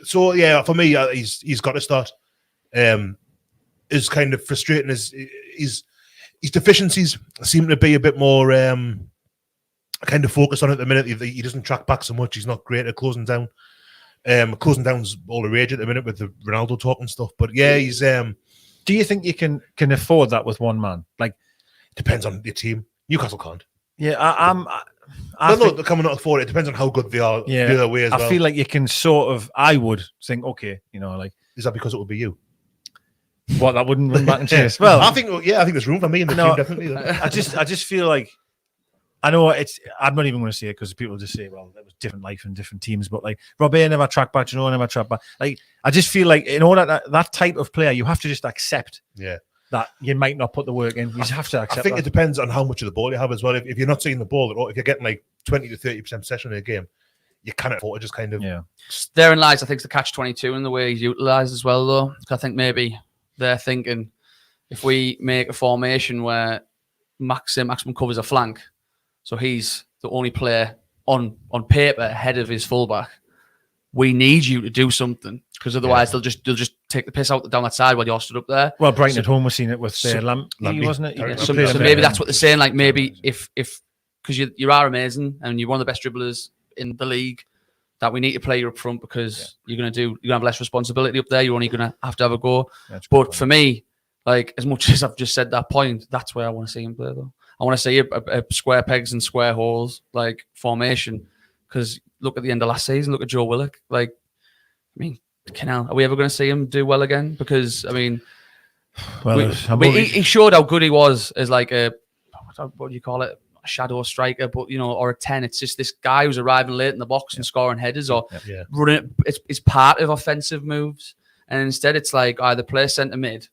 So yeah, for me, he's got to start. Is kind of frustrating as his deficiencies seem to be a bit more kind of focused on it at the minute. He doesn't track back so much. He's not great at closing down. Closing down's all the rage at the minute with the Ronaldo talk and stuff. But yeah, he's. Do you think you can afford that with one man? Like, depends on your team. Newcastle can't. yeah, They cannot afford it. It depends on how good they are the other way as well. I feel like you can sort of. I would think, okay, like, is that because it would be you? What, that wouldn't run back and chase? Well, I think there's room for me in the team, definitely. I just feel like, I know I'm not even going to say it because people just say, well, there was different life in different teams, but like Robbie never tracked back, never tracked back. Like, I just feel like in order that type of player, you have to just accept that you might not put the work in. You just have to accept. I think it depends on how much of the ball you have as well. If you're not seeing the ball at all, if you're getting like 20 to 30% possession in a game, you can't afford to just kind of Therein lies, I think, the catch-22 in the way he's utilised as well, though. I think maybe they're thinking if we make a formation where maximum covers a flank, so he's the only player on paper ahead of his fullback, we need you to do something because otherwise they'll just take the piss out down that side while you're stood up there. Well, Brighton at home was seeing it with Lamptey, wasn't it? Yeah, so maybe that's what they're saying. Like maybe if because you are amazing and you're one of the best dribblers in the league, that we need to play you up front because you're gonna have less responsibility up there. You're only gonna have to have a go. But for me, like as much as I've just said that point, that's where I want to see him play though. I want to see a square pegs and square holes like formation because look at the end of last season. Look at Joe Willock. Like, I mean, are we ever going to see him do well again? Because I mean, he showed how good he was as like what do you call it? A shadow striker, but or a 10. It's just this guy who's arriving late in the box and scoring headers or running. It's part of offensive moves, and instead it's like either play centre mid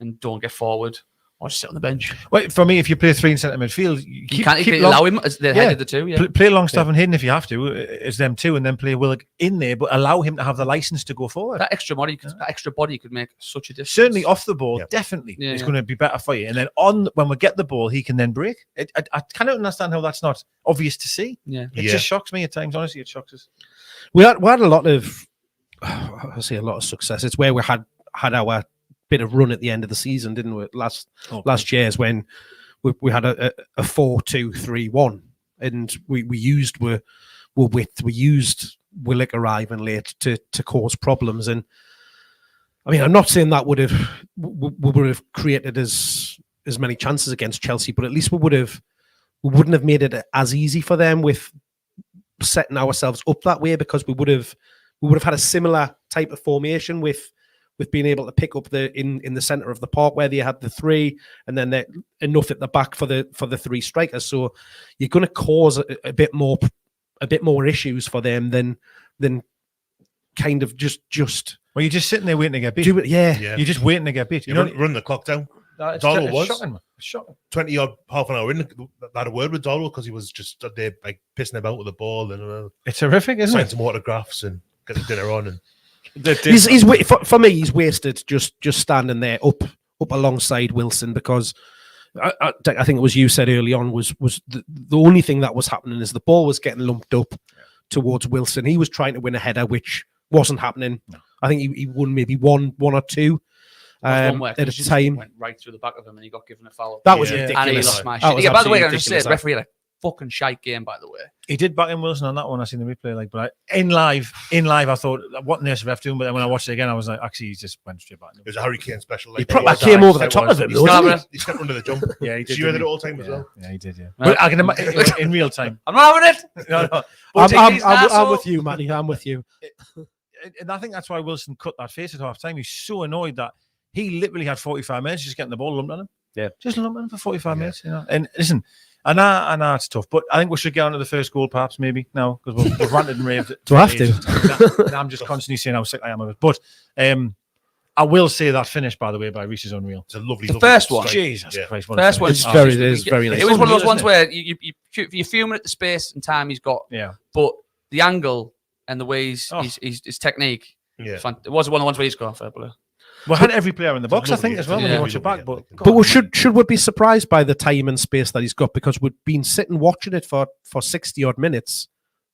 and don't get forward, or just sit on the bench. Well, for me, if you play three in centre midfield, you can't allow him as the head of the two. Yeah, play Longstaff and Hayden if you have to, as them two, and then play Willock in there, but allow him to have the license to go forward. That extra body could make such a difference. Certainly off the ball, definitely, it's going to be better for you. And then when we get the ball, he can then break. I cannot understand how that's not obvious to see. Yeah, it just shocks me at times. Honestly, it shocks us. We had a lot of, I say a lot of success. It's where we had our bit of run at the end of the season, didn't we? Last year's when we had a 4-2-3-1, and we used Willock arriving late to cause problems. And I mean, I'm not saying that would have created as many chances against Chelsea, but at least we wouldn't have made it as easy for them with setting ourselves up that way, because we would have had a similar type of formation with being able to pick up in the center of the park where they had the three, and then enough at the back for the three strikers. So you're going to cause a bit more issues for them than kind of just. Well, you're just sitting there waiting to get beat. Yeah. You're just waiting to get beat. You run the clock down. Darwell was shocking. 20 odd half an hour in. I had a word with Darwell because he was just there like pissing about with the ball and it's horrific, isn't sign it? some autographs and get the dinner on. And for me, he's wasted just standing there up alongside Wilson, because I think it was you said early on was the only thing that was happening is the ball was getting lumped up towards Wilson. He was trying to win a header, which wasn't happening. No. I think he won maybe one or two. At a time, went right through the back of him and he got given a foul. That was ridiculous. And he lost my shit. By the way, I just said, referee had a fucking shite game. By the way, he did back in Wilson on that one. I seen the replay, but in live, I thought, what on earth ref doing? But then when I watched it again, I was like, actually, he just went straight back. It was a Hurry Kane special. He probably came over the top of him. He stepped under the jump. Yeah, he did. You heard it all the time as well. Yeah, he did. Yeah, but I can imagine in real time. I'm not having it. No. I'm with you, Matty. I'm with you. And I think that's why Wilson cut that face at half time. He's so annoyed that He literally had 45 minutes just getting the ball lumped on him. Yeah. Just lumped on him for 45 minutes. You know. And listen, I know it's tough, but I think we should get on to the first goal perhaps maybe now because we've ranted and raved. Do I have to? I'm just constantly saying how sick I am of it. But I will say that finish, by the way, by Reece is unreal. It's a lovely, The first one. Jesus Christ. What First a one. finish. It is very nice. It was one of those ones Isn't where you're fuming at the space and time he's got, Yeah. but the angle and the way his technique, Yeah. it was one of the ones where he's gone fair play. We had every player in the box, I think, as well, when Yeah. you watch it back. But But should we be surprised by the time and space that he's got because we've been sitting watching it for 60 odd minutes,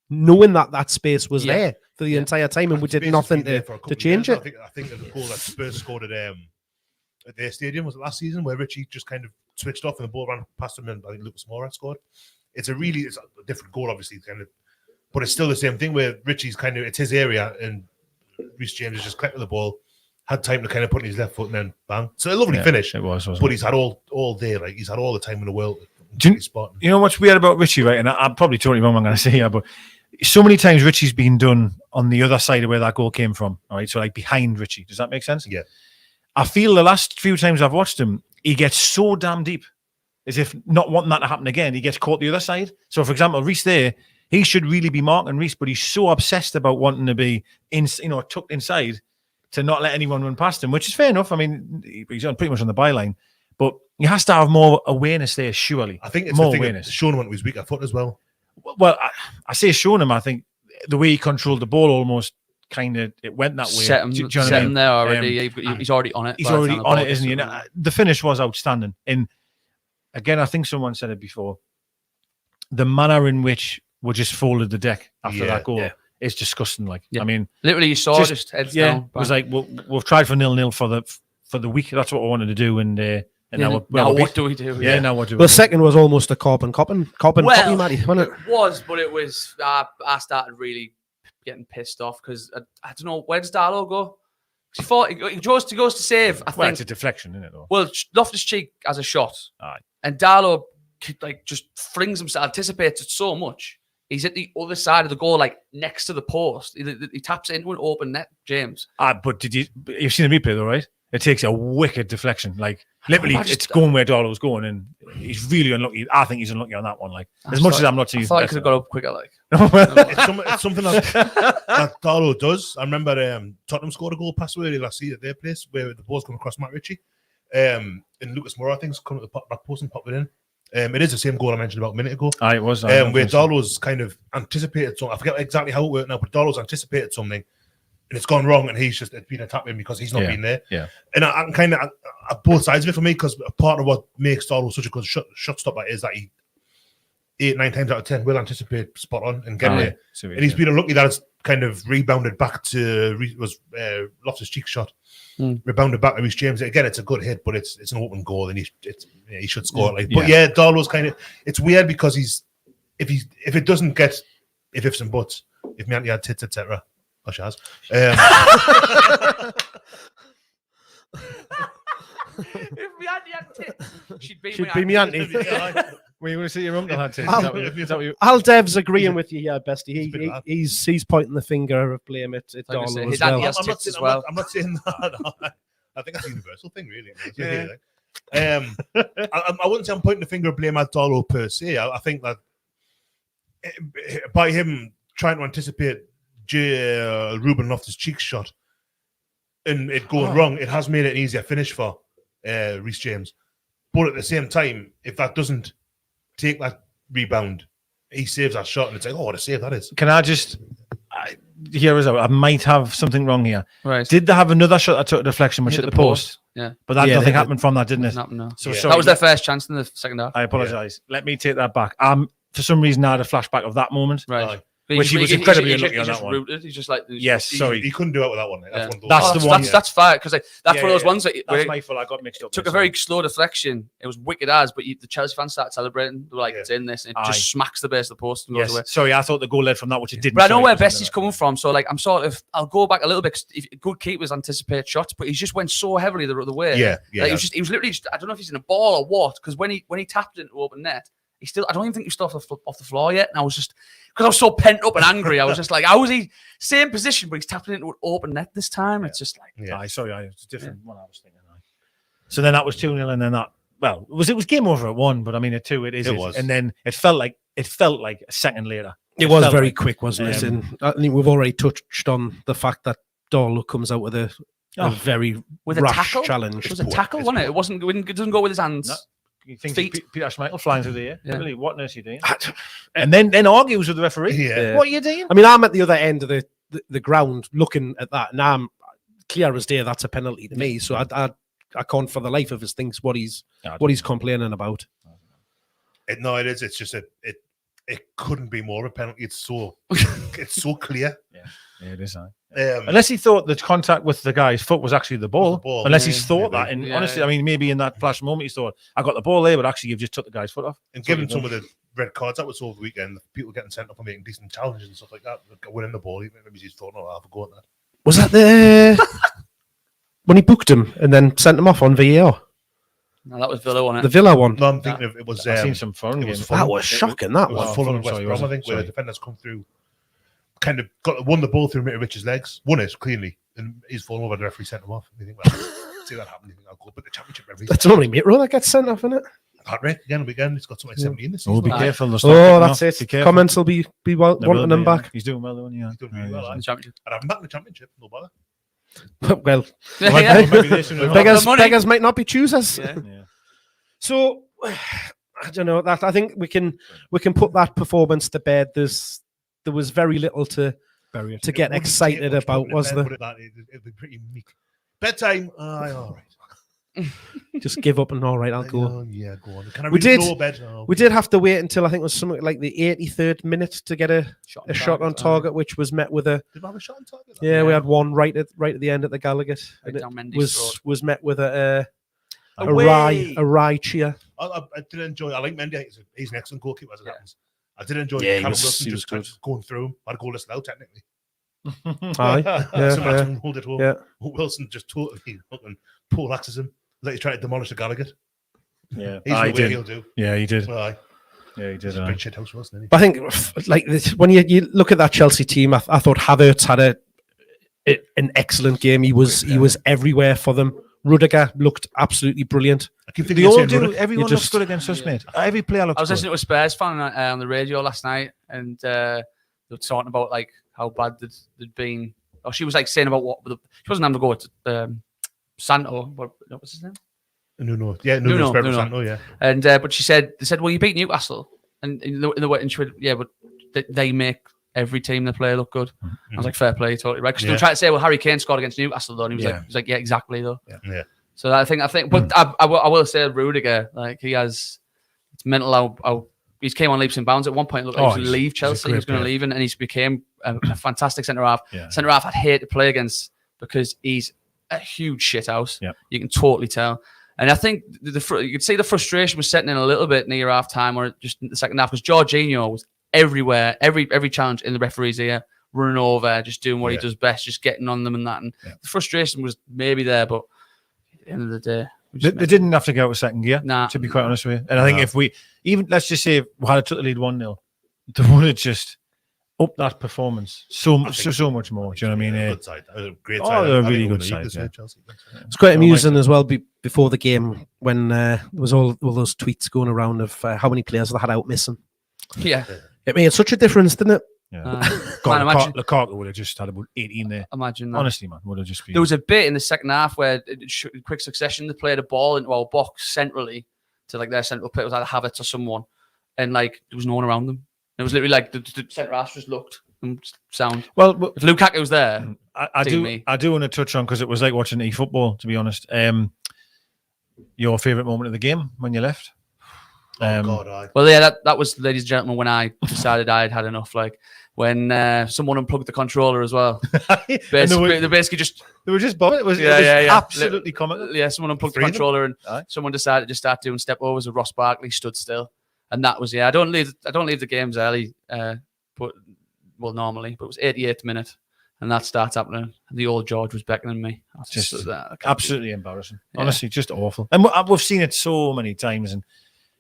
knowing that space was there for the entire time, and we did nothing to change it. I think the goal that Spurs scored at their stadium was it last season where Richie just kind of switched off and the ball ran past him, and I think Lucas Moura scored. It's a different goal, obviously, kind of, but it's still the same thing where Richie's kind of it's his area and Reece James is just collecting the ball. Had time to kind of put in his left foot and then bang. So a lovely finish. It was, wasn't but it? he's had all day, like he's had all the time in the world. Do you know what's weird about Richie, right? And I'm probably totally wrong, I'm going to say here, but so many times Richie's been done on the other side of where that goal came from, all right? So like behind Richie. Does that make sense? Yeah. I feel the last few times I've watched him, he gets so damn deep, as if not wanting that to happen again. He gets caught the other side. So for example, Reece there, he should really be marking Reece, but he's so obsessed about wanting to be tucked inside to not let anyone run past him, which is fair enough. I mean, he's pretty much on the byline, but he has to have more awareness there, surely. I think it's more the thing awareness. Sean went with his weaker foot as well. Well, I say shown him. I think the way he controlled the ball almost kind of it went that way. Set him, Do you know what I set mean? him there already. He's already on it. He's by the already time the on ball it, isn't he? gets And, to him. the finish was outstanding. And again, I think someone said it before. The manner in which we just folded the deck after that goal is disgusting. Like, Yeah. I mean, Literally, you saw just heads down. it was like we've tried for 0-0 for the week. That's what we wanted to do, and now what do we do? Yeah, now what do we The do? second was almost a copy, copy, Matty, wasn't it? It was, but it was. I started really getting pissed off because I don't know where does Darlow go. He thought he goes to save. I Well, think. it's a deflection, isn't it? Though. Well, Loftus-Cheek has a shot, Aye. and Darlow like just flings himself, anticipates it so much. He's at the other side of the goal, like next to the post. He taps it into an open net, James. But you've seen the replay though, right? It takes a wicked deflection. Like literally, it's going where Darlow's going, and he's really unlucky. I think he's unlucky on that one. Like as much as I'm not seeing. I thought he could have got up quicker. Like It's something that Darlow does. I remember Tottenham scored a goal past where last season at their place where the ball's coming across Matt Ritchie. And Lucas Moura, I think, is coming to the back post and popped it in. It is the same goal I mentioned about a minute ago. It was. Where Darlow's kind of anticipated something. I forget exactly how it worked now, but Darlow's anticipated something and it's gone wrong, and it's been attacking because he's not been there. Yeah. And I'm kind of at both sides of it for me because part of what makes Darlow such a good shot stopper is that he 8-9 times out of 10 will anticipate spot on and get there. And he's been unlucky that it's kind of rebounded back to Loftus-Cheek's shot. Rebounded back to Reece James. Again, it's a good hit, but it's an open goal, and he should score. But Darlow's kind of it's weird because if it doesn't get ifs and buts, if Mianti had tits, etc. Oh, she has. if we had tits, she'd be me auntie. Were you going to see your uncle had tits? Al Dev's agreing with you here, Bestie. He's pointing the finger of blame at Darlow as well. I'm not saying that. I think that's a universal thing, really. I wouldn't say I'm pointing the finger of blame at Darlow per se. I think that by him trying to anticipate Ruben Loftus-Cheek's shot and it going wrong, it has made it an easier finish for Reece James. But at the same time, if that doesn't take that rebound, he saves that shot, and it's like, what a save that is. Can I just hear us out? I might have something wrong here. Right. Did they have another shot that took a deflection which hit the post? Yeah. But nothing happened from that, didn't it? No. So that was their first chance in the second half. I apologise. Let me take that back. For some reason, I had a flashback of that moment. Right. Which he was incredibly unlucky on that one. Rooted. He's just like, sorry, he couldn't do it with that one. That's the one. That's fine because that's one of those ones that that's my fault. I got mixed up. Took a very slow deflection. It was wicked as, but the Chelsea fans started celebrating. They were like, "It's in this." And it just smacks the base of the post and goes away. Sorry, I thought the goal led from that, which it didn't. But I know where Bestie's coming from, so like I'll go back a little bit. Good keepers anticipate shots, but he just went so heavily the other way. Yeah. He was literally I don't know if he's in a ball or what, because when he tapped it into open net. I don't even think he stood off the floor yet. And I was just, because I was so pent up and angry, I was just like, how is he same position, but he's tapping into an open net this time? It's just like, sorry, it's a different one I was thinking. So then that was 2-0, and then that. Well, it was game over at 1, but I mean at 2 it was. And then it felt like a second later. It was very quick, wasn't it? And I think we've already touched on the fact that Darlow comes out with a very rash challenge. It was a tackle, wasn't it? It wasn't. It doesn't go with his hands. No. You think Peter Schmeichel flying through the air? Yeah. Really, what on earth are you doing? And then argues with the referee. Yeah. What are you doing? I mean, I'm at the other end of the ground looking at that, and I'm clear as day that's a penalty to me. So I can't for the life of us think what he's complaining about. No, it is. It's just it couldn't be more of a penalty. It's so clear. Yeah, it is. Unless he thought the contact with the guy's foot was actually the ball. Unless he's thought that. And honestly, I mean, maybe in that flash moment, he thought, I got the ball there, but actually you've just took the guy's foot off. And given some of the red cards that was over the weekend, people getting sent up and making decent challenges and stuff like that, winning the ball, even maybe he's thought, no, I'll have a go at that. Was that when he booked him and then sent him off on VAR? No, that was Villa, wasn't it? The Villa one. No, I'm thinking it was. I've seen some foreign games. That was shocking. That It was was. Fulham and West Brom, I think, where the defenders come through, kind of won the ball through Mitrovic's legs, won it cleanly, and he's fallen over. The referee sent him off. And you think, well, see that happen. You think, I'll go, but the championship referee. That's normally Mitro that gets sent off, isn't it? Heart rate again and again. He's got something like 17 this season. Oh, be careful. That's it. Comments will be wanting him back. He's doing well, though. He's doing really well. In the championship. And I'm back in the championship. No bother. Well, beggars might not be choosers. Yeah. So I don't know. That I think we can put that performance to bed. There was very little to get excited about, was there? It'd be pretty meek. Bedtime. All right. Just give up and all right, I'll go. Oh, yeah, go on. Can I read bed? Oh, we did have to wait until I think it was something like the 83rd minute to get a shot on target, which was met with a. Did we have a shot on target? Yeah, we had one right at the end at the Gallowgate, and it was met with a wry cheer. I did enjoy. I like Mendy. He's an excellent goalkeeper as it happens. I did enjoy. Yeah, Callum he Wilson was good. going through him. I'd goal list now technically. Hold it home. Yeah. Wilson just totally fucking poleaxes him. Like he's trying to demolish the Gallowgate. Yeah, he did. He'll do. Yeah, he did. Well, yeah, he did. Big shit house, wasn't he? But I think, like, when you look at that Chelsea team, I thought Havertz had an excellent game. He was everywhere for them. Rudiger looked absolutely brilliant. I keep thinking everyone looks good against us, mate. Every player looks good. I was listening to a Spurs fan on the radio last night, and they were talking about like how bad they'd been. Or she was like saying about she wasn't having to go with Santo. What was his name? Nuno. Yeah, Nuno. Santo, yeah. And but they said, well, you beat Newcastle, and in the way, and she went, yeah, but they make every team they play look good. I was like, fair play, totally right. Because they were trying to say, well, Harry Kane scored against Newcastle, though, and he was like, yeah, exactly, though. Yeah. So I think, but I will say Rudiger, like it's mental how he came on leaps and bounds. At one point, it looked like he was going to leave Chelsea. He was going to leave, and he's became a fantastic centre half. Yeah. Centre half I'd hate to play against because he's a huge shit house. Yep. You can totally tell. And I think you could see the frustration was setting in a little bit near half time or just in the second half because Jorginho was everywhere, every challenge in the referee's ear, running over, just doing what he does best, just getting on them and that. And the frustration was maybe there, but at the end of the day, they didn't have to go out of second gear, to be quite honest with you. And I think if we, even let's just say, we had took the lead 1-0, they would have just upped that performance so much more. Do you know what I mean? Good side. A great side. They're a really good side. It's quite amusing as well before the game when there was all those tweets going around of how many players they had out missing. Yeah. It made such a difference, didn't it? Yeah. Lukaku would have just had about 18 there. Imagine that. Honestly, man, would have just been. There was a bit in the second half where, in quick succession, they played a ball into our box centrally to like their central player. It was either Havertz or someone, and like there was no one around them. It was literally like the centre half just looked and sound. Well, if Lukaku was there, I do want to touch on because it was like watching eFootball, to be honest. Your favourite moment of the game when you left? Well, yeah, that was, ladies and gentlemen, when I decided I had had enough. Like when someone unplugged the controller as well. They were just bothered. It was absolutely comical. Yeah, someone unplugged the controller and someone decided to start doing step overs. And Ross Barkley stood still, and that was I don't leave the games early, normally, but it was 88th minute. And that starts happening. The old George was beckoning me. Just absolutely embarrassing. Honestly, just awful. And we've seen it so many times. And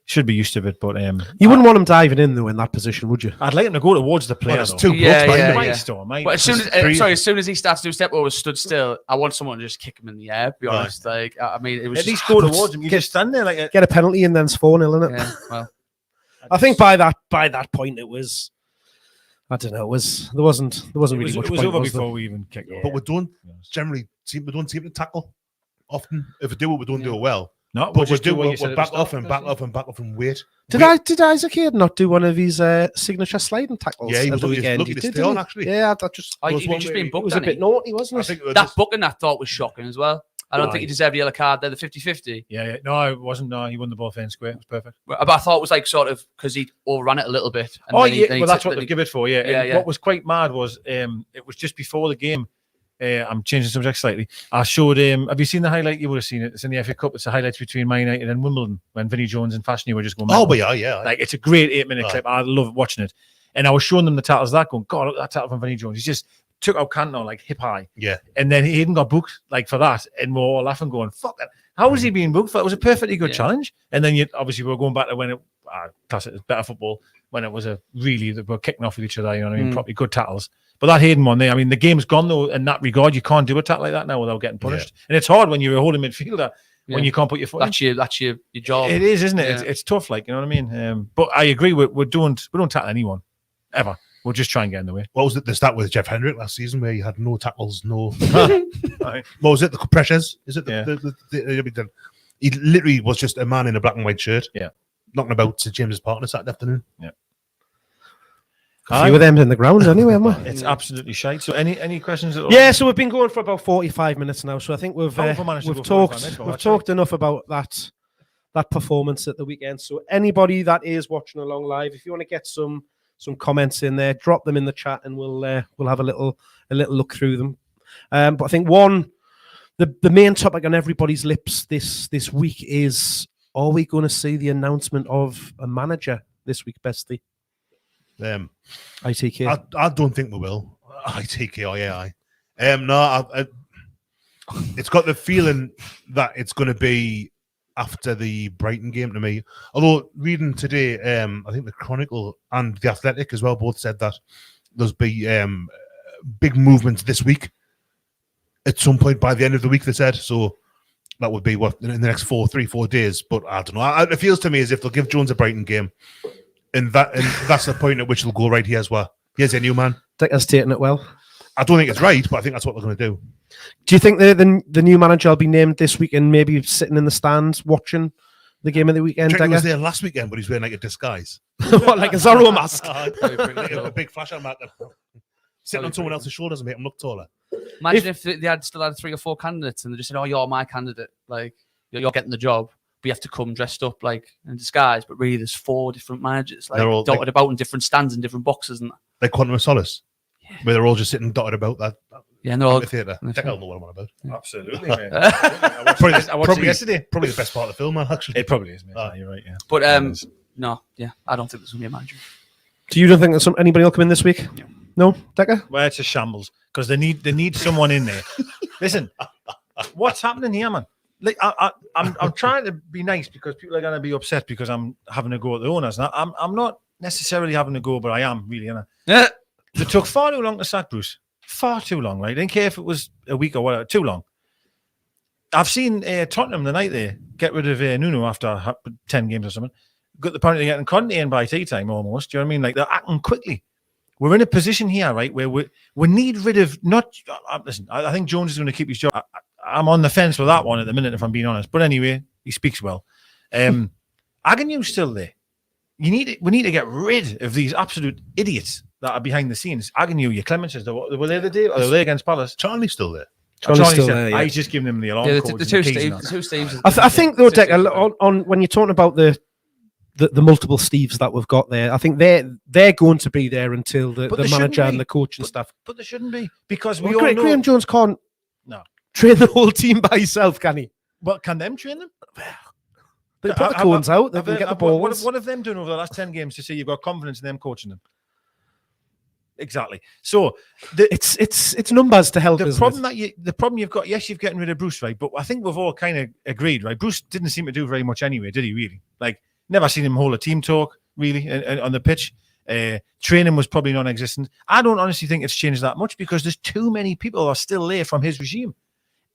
Should be used to it, but you wouldn't want him diving in though in that position, would you? I'd like him to go towards the player. There's though. two Yeah, blokes yeah, behind him. yeah. Still, mate. But as soon as he starts to do step over, stood still, I want someone to just kick him in the air. Be honest, like I mean, it was At least just, go towards him. You just stand there like Get a penalty and then it's 4-0, innit? yeah, well, I think by that point it was. I don't know. There wasn't really much it was point, over was there? before we even kicked off. But we don't seem to tackle often. If we do it, we don't do it well. No, But just do what you we'll said at back the off start. and back off and back off and wait. Did Isaac Hayden not do one of his signature sliding tackles? Yeah, he at was the lucky weekend? to He did, stay didn't on, he? actually. Yeah, that just was he one just where been he booked. was a Hadn't bit he? naughty, wasn't I it? think it was That just- booking I thought was shocking as well. I don't think he deserved a yellow card there. The 50-50. Yeah. No, it wasn't. No, he won the ball fair and square. It was perfect. But I thought it was like sort of because he overran it a little bit. And Oh then he- yeah, then he well that's took- what then they he- give it for. Yeah. Yeah, And yeah. what was quite mad was it was just before the game. I'm changing subject slightly. I showed him. Have you seen the highlight? You would have seen it. It's in the FA Cup. It's the highlights between Man United and Wimbledon when Vinnie Jones and Fashanu were just going. Oh, back. but yeah. Like it's a great 8-minute Right. clip. I love watching it. And I was showing them the tackles. That going, God, look at that tackle from Vinnie Jones. He just took out Cantona like hip high. Yeah. And then he even got booked like for that. And we're all laughing, going, "Fuck that! How was he being booked for?" It was a perfectly good Yeah. challenge. And then obviously we were going back to when it classic better football when it was a really they were kicking off with each other. You know what I mean? Probably good tackles. But that Hayden one there, I mean, the game's gone though in that regard. You can't do a tackle like that now without getting punished. And it's hard when you're a holding midfielder when Yeah. you can't put your foot in. That's your job. It is, isn't it? Yeah. It's tough, like, you know what I mean? But I agree, we don't tackle anyone ever. We'll just try and get in the way. What was it? The stat with Jeff Hendrick last season where he had no tackles, no. Right. What was it? The pressures? Is it? Yeah. He literally was just a man in a black and white shirt. Yeah. Knocking about to James's partner Saturday afternoon. A few of them in the ground anyway, haven't we? It's absolutely shite. So any questions at all? Yeah, so we've been going for about 45 minutes now. So I think we've How have we managed to we've go 45 talked minutes? Well, we've that's talked enough about that performance at the weekend. So anybody that is watching along live, if you want to get some comments in there, drop them in the chat, and we'll have a little look through them. But I think the main topic on everybody's lips this week is: are we going to see the announcement of a manager this week, Bestie? ITK. I don't think we will. ITK, no, it's got the feeling that it's going to be after the Brighton game to me. Although reading today, I think the Chronicle and the Athletic as well both said that there's be big movements this week. At some point by the end of the week, they said. So that would be what in the next 4 days. But I don't know. It feels to me as if they'll give Jones a Brighton game. And that's the point at which they'll go right. Here's a new man. Dicker's taking it well. I don't think it's right, but I think that's what they're going to do. Do you think the new manager will be named this week and maybe sitting in the stands watching the game of the weekend? He was Dagger? there last weekend, but he's wearing like a disguise. What, like a Zorro mask? Like a big flash on that. Sitting on someone else's shoulders and make him look taller. Imagine if they had still had 3 or 4 candidates and they just said, "Oh, you're my candidate. Like you're getting the job. But you have to come dressed up like in disguise." But really, there's 4 different managers, like They're all, dotted about in different stands and different boxes, and Like Quantum of Solace, where they're all just sitting dotted about that yeah, and they're all theatre. I think I'll know what I'm on about. Absolutely, mate. I watched it yesterday. Probably the best part of the film, man, actually. It probably is, mate. You're right, yeah. But It is. no, yeah, I don't think there's gonna be a manager. Do you don't think that anybody will come in this week? No, Decker? Well, it's a shambles because they need someone in there. Listen, what's happening here, man? Like I'm trying to be nice because people are going to be upset because I'm having a go at the owners. And I'm not necessarily having a go, but I am really. They took far too long to sack Bruce. Far too long, right? I didn't care if it was a week or whatever. Too long. I've seen Tottenham the night there get rid of Nuno after 10 games or something. Apparently getting Conte in by tea time almost. Do you know what I mean? Like they're acting quickly. We're in a position here, right, where we need rid of not. Listen, I think Jones is going to keep his job. I'm on the fence with that one at the minute, if I'm being honest. But anyway, he speaks well. Agnew's still there. We need to get rid of these absolute idiots that are behind the scenes. Agnew, your Clemences, were they the day? Or were they against Palace? Charlie's still there. Charlie's still there, yeah. He's just giving them the alarm Yeah, codes the and two keys and that. Steves. I think though, Decker, on when you're talking about the multiple Steves that we've got there, I think they're going to be there until the manager and the coach and stuff. But there shouldn't be because Well, we all know. Graham Jones can't No. train the whole team by himself, can he? But can them train them? They put the cones out, they can get the balls. What have them done over the last 10 games to say you've got confidence in them coaching them? Exactly. So it's numbers to help. The problem you've got, yes, you've getting rid of Bruce, right? But I think we've all kind of agreed, right? Bruce didn't seem to do very much anyway, did he? Really? Like Never seen him hold a team talk, really, on the pitch. Training was probably non-existent. I don't honestly think it's changed that much because there's too many people who are still there from his regime.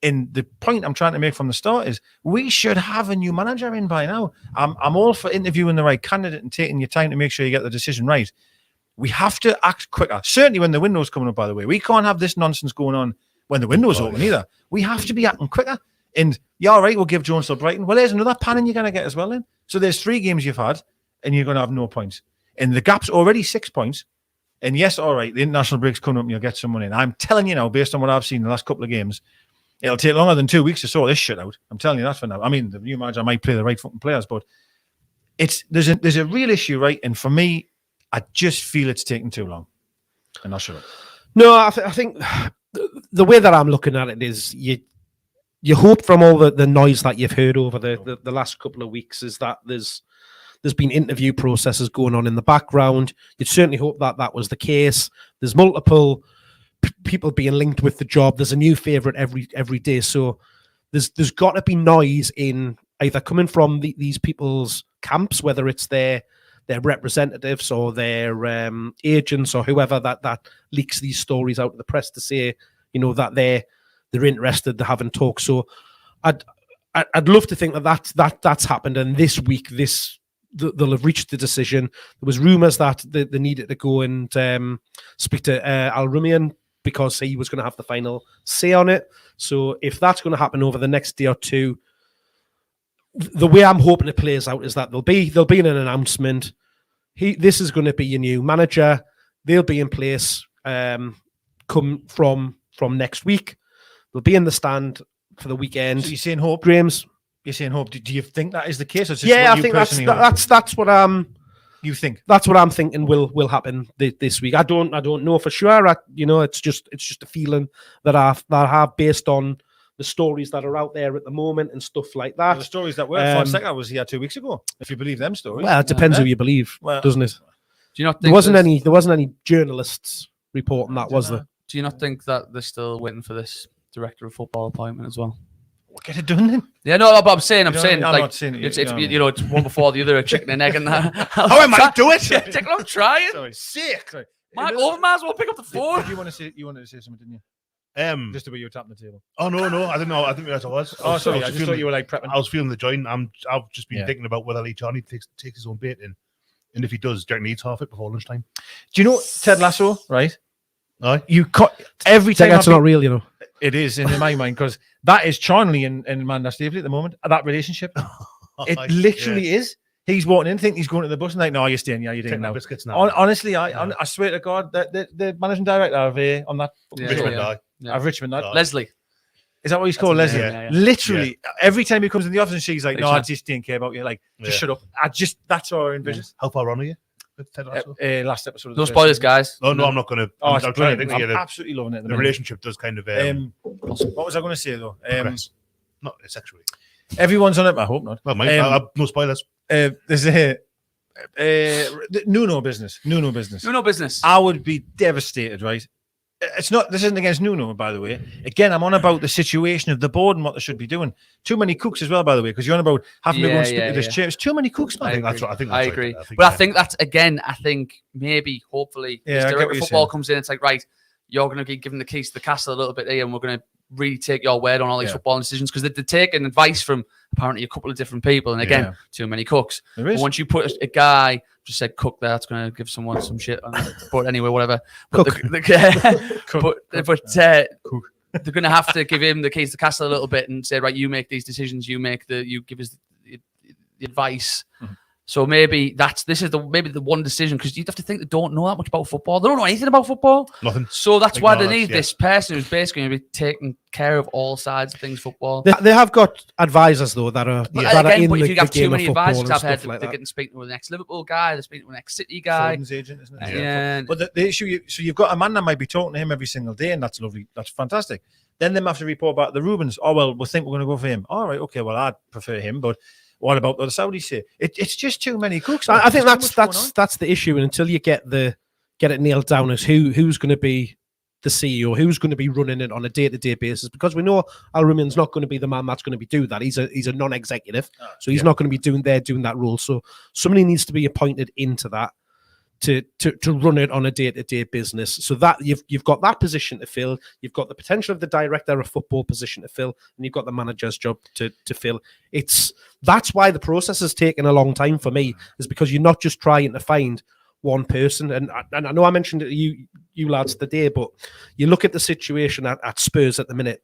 And the point I'm trying to make from the start is we should have a new manager in by now. I'm all for interviewing the right candidate and taking your time to make sure you get the decision right. We have to act quicker. Certainly when the window's coming up, by the way. We can't have this nonsense going on when the window's open either. We have to be acting quicker. And yeah, all right, we'll give Jones to Brighton. Well, there's another panning you're going to get as well then. So there's 3 games you've had and you're going to have no points. And the gap's already 6 points. And yes, all right, the international break's coming up and you'll get some money in. I'm telling you now, based on what I've seen in the last couple of games, it'll take longer than 2 weeks to sort this shit out. I'm telling you that for now. I mean, the new manager might play the right fucking players, but there's a real issue, right? And for me, I just feel it's taking too long. And I'll shut up. No, I think the way that I'm looking at it is you hope from all the noise that you've heard over the last couple of weeks is that there's been interview processes going on in the background. You'd certainly hope that that was the case. There's multiple people being linked with the job. There's a new favourite every day. So there's got to be noise in either coming from these people's camps, whether it's their representatives or their agents or whoever that leaks these stories out to the press to say, that they're interested, they're having talks. So I'd love to think that's happened. And this week, they'll have reached the decision. There was rumours that they needed to go and speak to Al Rumian because he was going to have the final say on it. So if that's going to happen over the next day or two, the way I'm hoping it plays out is that there'll be an announcement. This is going to be your new manager. They'll be in place come from next week. They'll be in the stand for the weekend. So you're saying hope, Graham's? You're saying hope. Do you think that is the case? Or is I think that's what you think. That's what I'm thinking will happen this week. I don't know for sure. It's just a feeling that I have based on the stories that are out there at the moment and stuff like that. Well, the stories that were Fonseca was here 2 weeks ago. If you believe them stories. Well, it depends who you believe, doesn't it? Do you not think there wasn't any journalists reporting that, was there? Do you not think that they're still waiting for this director of football appointment as well? We'll get it done then. Yeah, no, but I'm saying, I'm like, not saying it, it's one before the other, a chicken and egg, and that. How am I do it? Yeah, take a long trying. Sorry, sick. Mark Overmars won't pick up the phone. You wanted to say something, didn't you? Just the way you were tapping the table. Oh no, I didn't know. I didn't realize I was. Oh, sorry. I just thought you were like prepping. I was feeling the joint. I've just been thinking about whether Lee Charney takes his own bait in, and if he does, Jack needs half it before lunchtime. Do you know Ted Lasso? Right. Aye. You cut every time. That's not real, It is in my mind because that is Charnley and Manda Staveley at the moment. That relationship, it literally is. He's walking in, think he's going to the bus, and like, no, you're staying. Yeah, you're doing now. Biscuits now. Honestly, I swear to God, that the managing director of on that Richmond, Leslie. Is that what he's called, Leslie? Yeah. Literally, every time he comes in the office, and she's like, "No, I just didn't care about you. Like, just shut up." That's all I envision. How far on are you? Last episode. No spoilers, guys. Oh no, I'm not going to. I'm trying to think. I'm absolutely loving it. The relationship does kind of. What was I going to say though? Not sexually. Everyone's on it. I hope not. Well, no spoilers. There's a Nuno business. I would be devastated, right? This isn't against Nuno, by the way. Again, I'm on about the situation of the board and what they should be doing. Too many cooks as well, by the way, because you're on about having to go and speak to this chair. It's too many cooks, man. I agree. But I think that's, again, maybe, hopefully, this director of football comes in, it's like, right, you're going to be given the keys to the castle a little bit here, and we're going to really take your word on all these football decisions, because they're taking advice from apparently a couple of different people, and again, too many cooks. But once you put a guy, just said cook there, that's going to give someone some shit on it. But anyway, whatever. But they're going to have to give him the keys to the castle a little bit and say, right, you make these decisions, you give us the advice. Mm-hmm. So maybe this is the one decision, because you'd have to think they don't know that much about football. They don't know anything about football. Nothing. So that's why they need this person who's basically going to be taking care of all sides of things football. They have got advisors though that are. But if you have too many advisors, I've heard they're getting speaking with an ex-Liverpool guy, they're speaking with an ex-City guy. Foden's agent, isn't it? Yeah. But the issue, so you've got a man that might be talking to him every single day, and that's lovely. That's fantastic. Then they have to report back the Rubens. Oh well, we think we're going to go for him. All right, okay. Well, I'd prefer him, but. What about what the Saudis say? It's just too many cooks. I think that's the issue, and until you get it nailed down as who's going to be the CEO, who's going to be running it on a day-to-day basis, because we know Al Rumian's not going to be the man that's going to be doing that. He's a non-executive, so he's not going to be doing that role. So somebody needs to be appointed into that to run it on a day-to-day business. So that you've got that position to fill, you've got the potential of the director of football position to fill, and you've got the manager's job to fill. That's why the process has taken a long time for me, is because you're not just trying to find one person. And I know I mentioned it to you lads today, but you look at the situation at Spurs at the minute.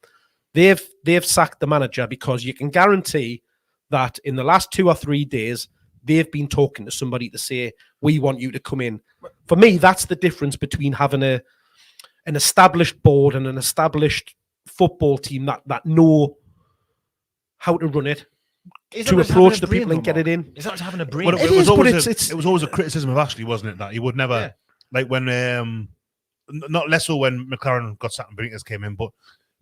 They've sacked the manager because you can guarantee that in the last 2 or 3 days, they've been talking to somebody to say, we want you to come in. For me, that's the difference between having an established board and an established football team that know how to run it, to approach the people and get it in. Is that having a brain? But it was always a criticism of Ashley, wasn't it? That he would never, like when, not less so when McLaren got sacked and Benitez came in, but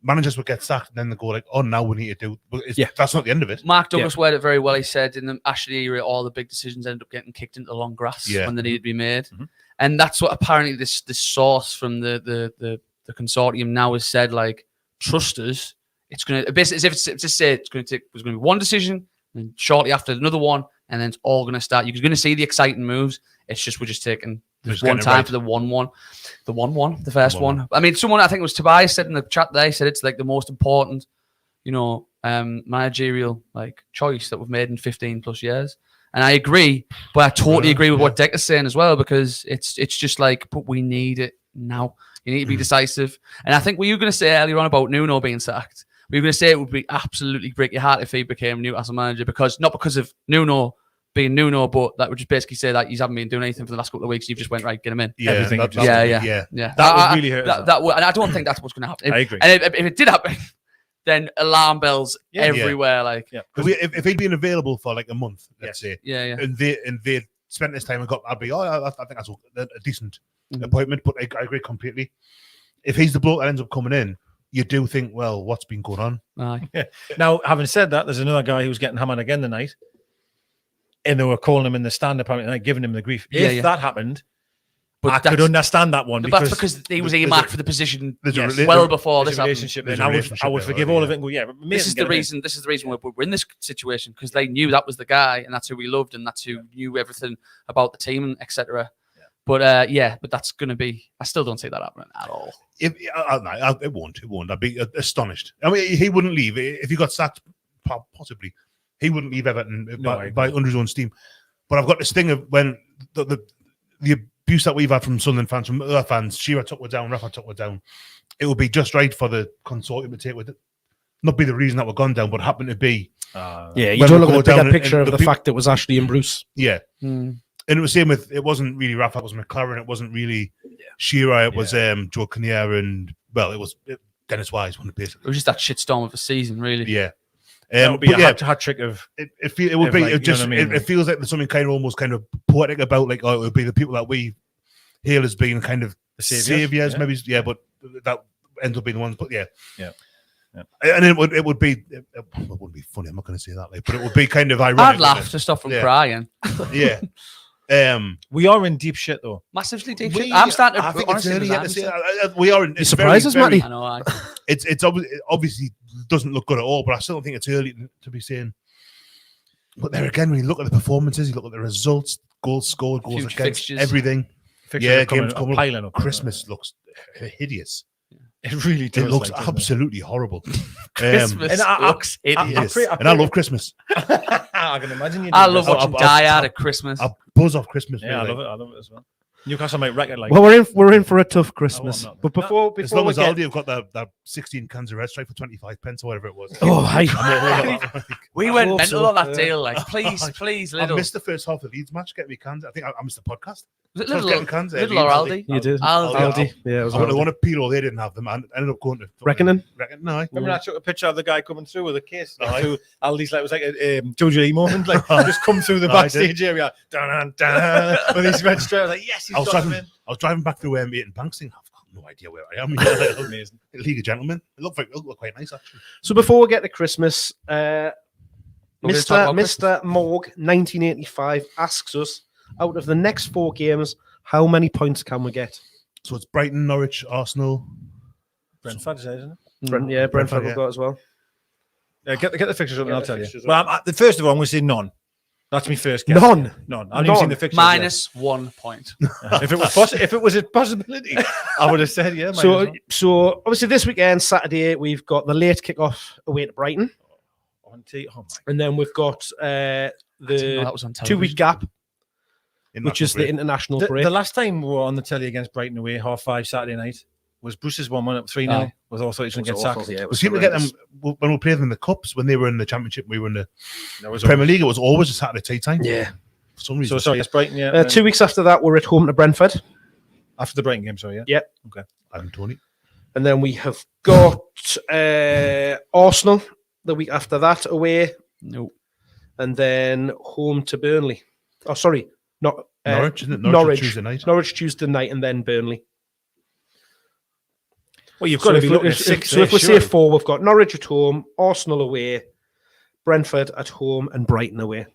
managers would get sacked and then they go like, oh, now we need to do. But that's not the end of it. Mark Douglas worded it very well. He said in the Ashley era, all the big decisions ended up getting kicked into the long grass when they needed to be made. Mm-hmm. And that's what apparently this source from the consortium now has said, like, trust us. It's going to, basically, as if it's to say there's going to be one decision, and shortly after another one, and then it's all going to start. You're going to see the exciting moves. It's just we're just taking one time for the 1-1, the first one. I mean, someone, I think it was Tobias, said in the chat there, he said it's like the most important, managerial like choice that we've made in 15 plus years. And I agree, but I totally agree with what Deck is saying as well, because it's just like, but we need it now. You need to be decisive. And I think what you were going to say earlier on about Nuno being sacked, we were going to say it would be absolutely break your heart if he became Newcastle manager, not because of Nuno being Nuno, but that would just basically say that you haven't been doing anything for the last couple of weeks. You've just went, right, get him in. Yeah, that would really hurt. And I don't think that's what's going to happen. I agree. And if it did happen, then alarm bells everywhere. Like, if he'd been available for like a month, let's say, and they spent this time and got, I'd be, I think that's a decent appointment. But I agree completely. If he's the bloke that ends up coming in, you do think, well, what's been going on? Now, having said that, there's another guy who's getting hammered again tonight, and they were calling him in the stand apparently, like, giving him the grief. If that happened, but I could understand that one. That's because he was earmarked for the position well before this relationship. And I would forgive all of it and go, this is the reason we're in this situation, because they knew that was the guy and that's who we loved and that's who knew everything about the team, etc. But but that's going to be. I still don't see that happening at all. It won't. I'd be astonished. I mean, he wouldn't leave if he got sacked. Possibly, he wouldn't leave Everton by under his own steam. But I've got this thing of when the abuse that we've had from Sunderland fans, from other fans, Shearer took her down, Rafa took her down. It would be just right for the consortium to take with it. Not be the reason that we're gone down, but happen to be. You don't look at the bigger picture of the fact that it was Ashley and Bruce. Yeah. And it was the same with, it wasn't really Rafa, it was McLaren, it wasn't really Shearer, it was Joe Kinnear, and, well, it was Dennis Wise, basically. It was just that shitstorm of a season, really. Yeah. That would be a hat trick of. It feels like there's something kind of almost kind of poetic about, like, it would be the people that we hail as being kind of the saviors, maybe, but that ends up being the ones, but and it would be, it wouldn't be funny, I'm not going to say that, like, but it would be kind of ironic. I'd laugh to stop from crying. Yeah. We are in deep shit, though. Massively deep shit. I'm starting to. I think it's early yet to say. We are. You surprise us, Matty? I know. It's obviously doesn't look good at all, but I still don't think it's early to be saying. But there again, when you look at the performances, you look at the results, goals scored, goals against, fixtures. Everything. Fixtures games coming piling up. Christmas looks hideous. It really does. It looks absolutely horrible. Christmas looks hideous. And I love Christmas. I can imagine you do. I love watching Die Hard at Christmas. I buzz off Christmas. Yeah, I love it as well. Newcastle might reckon like. Well, we're in for a tough Christmas. But before as long as Aldi have got that 16 cans of Red Stripe for 25 pence or whatever it was. Oh, hi. We went mental on that deal. Like, please, Little. I missed the first half of the Leeds match. Get me cans. I think I missed the podcast. Was it Little or Aldi? You did. Aldi. Yeah, it was. I want to peel or they didn't have them. I ended up going to Reckoning. No, remember I took a picture of the guy coming through with a case. Aldi's like it was like a Jojo Lee moment, like just come through the backstage area, with his red straight. I was like, yes, he's got him in. I was driving back through Eaton Banks thing. I've got no idea where I am. Amazing. League of Gentlemen. It looked quite nice, actually. So before we get to Christmas, Mr. Morg 1985 asks us, out of the next 4 games, how many points can we get? So it's Brighton, Norwich, Arsenal, Brentford, isn't it? Brentford yeah. we've got as well. Get the fixtures up and I'll tell you. fixtures Well, first of all, I'm going to say none. That's my first guess. None? None. I haven't even seen the fixtures yet. Minus 1 point. If it was a possibility, I would have said yeah. So obviously this weekend, Saturday, we've got the late kickoff away to Brighton, and then we've got That the was on 2-week gap, which is the break. international break. The last time we were on the telly against Brighton away, 5:30 Saturday night, was Bruce's 1-1 up 3-0. Was also going to get sacked. Yeah, We seem to get them when we played them in the cups. When they were in the Championship, we were in the Premier League. It was always a Saturday tea time. Yeah. For some reason. So sorry, it's Brighton. Yeah. 2 weeks after that, we're at home to Brentford. After the Brighton game, sorry. Yeah. Yep. Okay. I'm Tony. And then we have got Arsenal the week after that away. No. And then home to Burnley. Oh, sorry. Not Norwich, isn't it? Norwich. Tuesday night. Norwich Tuesday night and then Burnley. Well, you've got to be looking at 6. So if we say 4, we've got Norwich at home, Arsenal away, Brentford at home, and Brighton away.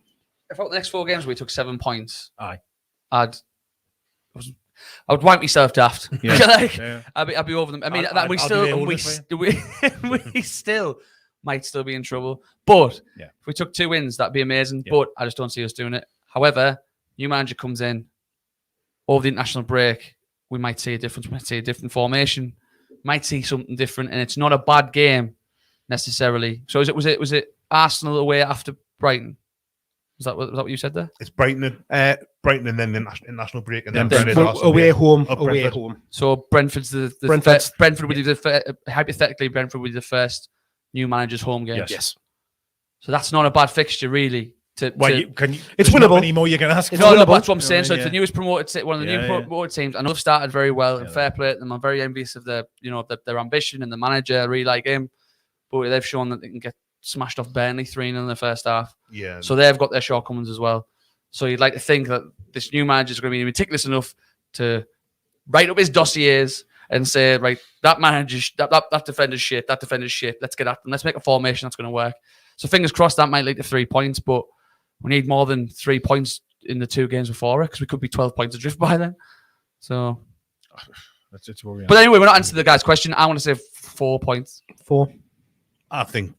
If out the next 4 games we took 7 points, Aye. I would wipe myself daft. Yeah. Like, Yeah. I'd be over them. I mean, I'll we be still there we, holding it we still might still be in trouble. But Yeah. if we took 2 wins, that'd be amazing. Yeah. But I just don't see us doing it. However, new manager comes in over the international break, we might see a difference. We might see a different formation. Might see something different, and it's not a bad game necessarily. So was it Arsenal away after Brighton? Was that what you said there? It's Brighton and then the international break, and then Brentford. Brentford, Arsenal, Away yeah. home, Up away Brentford. home. So Brentford's Brentford would be hypothetically Brentford would be the first new manager's home game. Yes. So that's not a bad fixture really. It's It's winnable. Any more you can ask? It's for. winnable. That's what I'm saying. So it's Yeah. the newest promoted, one of the Yeah, new yeah. promoted teams. I know they've started very well and Yeah. fair play to them. I'm very envious of their ambition and the manager. I really like him, but they've shown that they can get smashed off Burnley 3-0 in the first half. Yeah. So they've got their shortcomings as well. So you'd like to think that this new manager is going to be meticulous enough to write up his dossiers and say, right, that manager, that defender's shit, that defender's shit. Let's get at them. Let's make a formation that's going to work. So fingers crossed that might lead to 3 points, but we need more than 3 points in the 2 games before it because we could be 12 points adrift by then. So, That's worrying. but anyway, we're not answering the guy's question. I want to say 4 points. 4. I think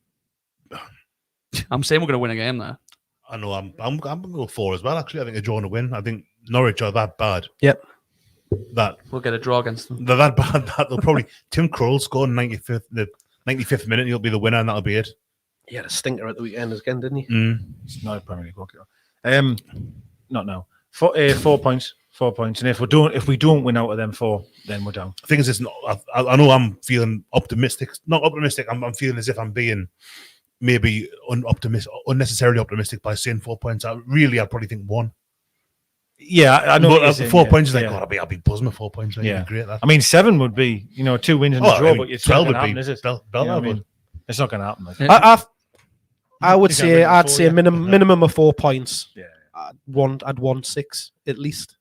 I'm saying we're going to win a game there. I know I'm going to go 4 as well. Actually, I think a draw and a win. I think Norwich are that bad. Yep. That We'll get a draw against them. they're that bad that they'll probably Tim Krul score in the 95th minute. He'll be the winner, and that'll be it. He had a stinker at the weekend again, didn't he? It's not a Premier League walkout. Not now. 4 points. 4 points. And if we don't win out of them 4, then we're down. The thing is, it's not. I know I'm feeling optimistic. Not optimistic. I'm feeling as if I'm being maybe unnecessarily optimistic by saying 4 points. I'd probably think 1. Yeah, I know. But what you're the saying, 4 yeah, points is like, yeah. God, I'll be buzzing with 4 points. That'd be great. That. I mean, 7 would be, 2 wins and a draw, but it's 12 not would going to be happen, is it? belt. You know what I mean? It's not going to happen. Is it? I would You can't say win I'd 4, say yeah. minimum of 4 points. Yeah. I'd want 6 at least,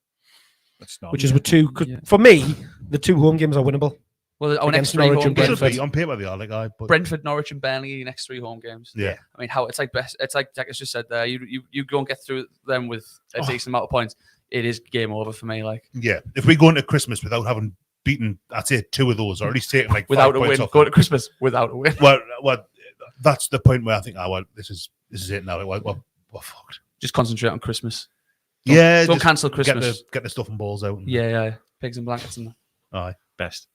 That's not. which is with 2. Yeah. For me, the 2 home games are winnable. Well, our next Against 3 Norwich home and games. Brentford. On paper they are like but Brentford, Norwich, and Burnley, the next 3 home games. yeah. I mean, how it's like best. It's like Jack has just said there. You go and get through them with a decent amount of points. It is game over for me. Like Yeah. If we go into Christmas without having beaten, I'd say 2 of those, or at least taking like without 5 a points win, off go them. to Christmas without a win. Well, that's the point where I think, this is it now. We're fucked. Just concentrate on Christmas. Yeah. Don't just cancel Christmas. Get the stuff and balls out. Yeah. Pigs and blankets and that. Aye. best.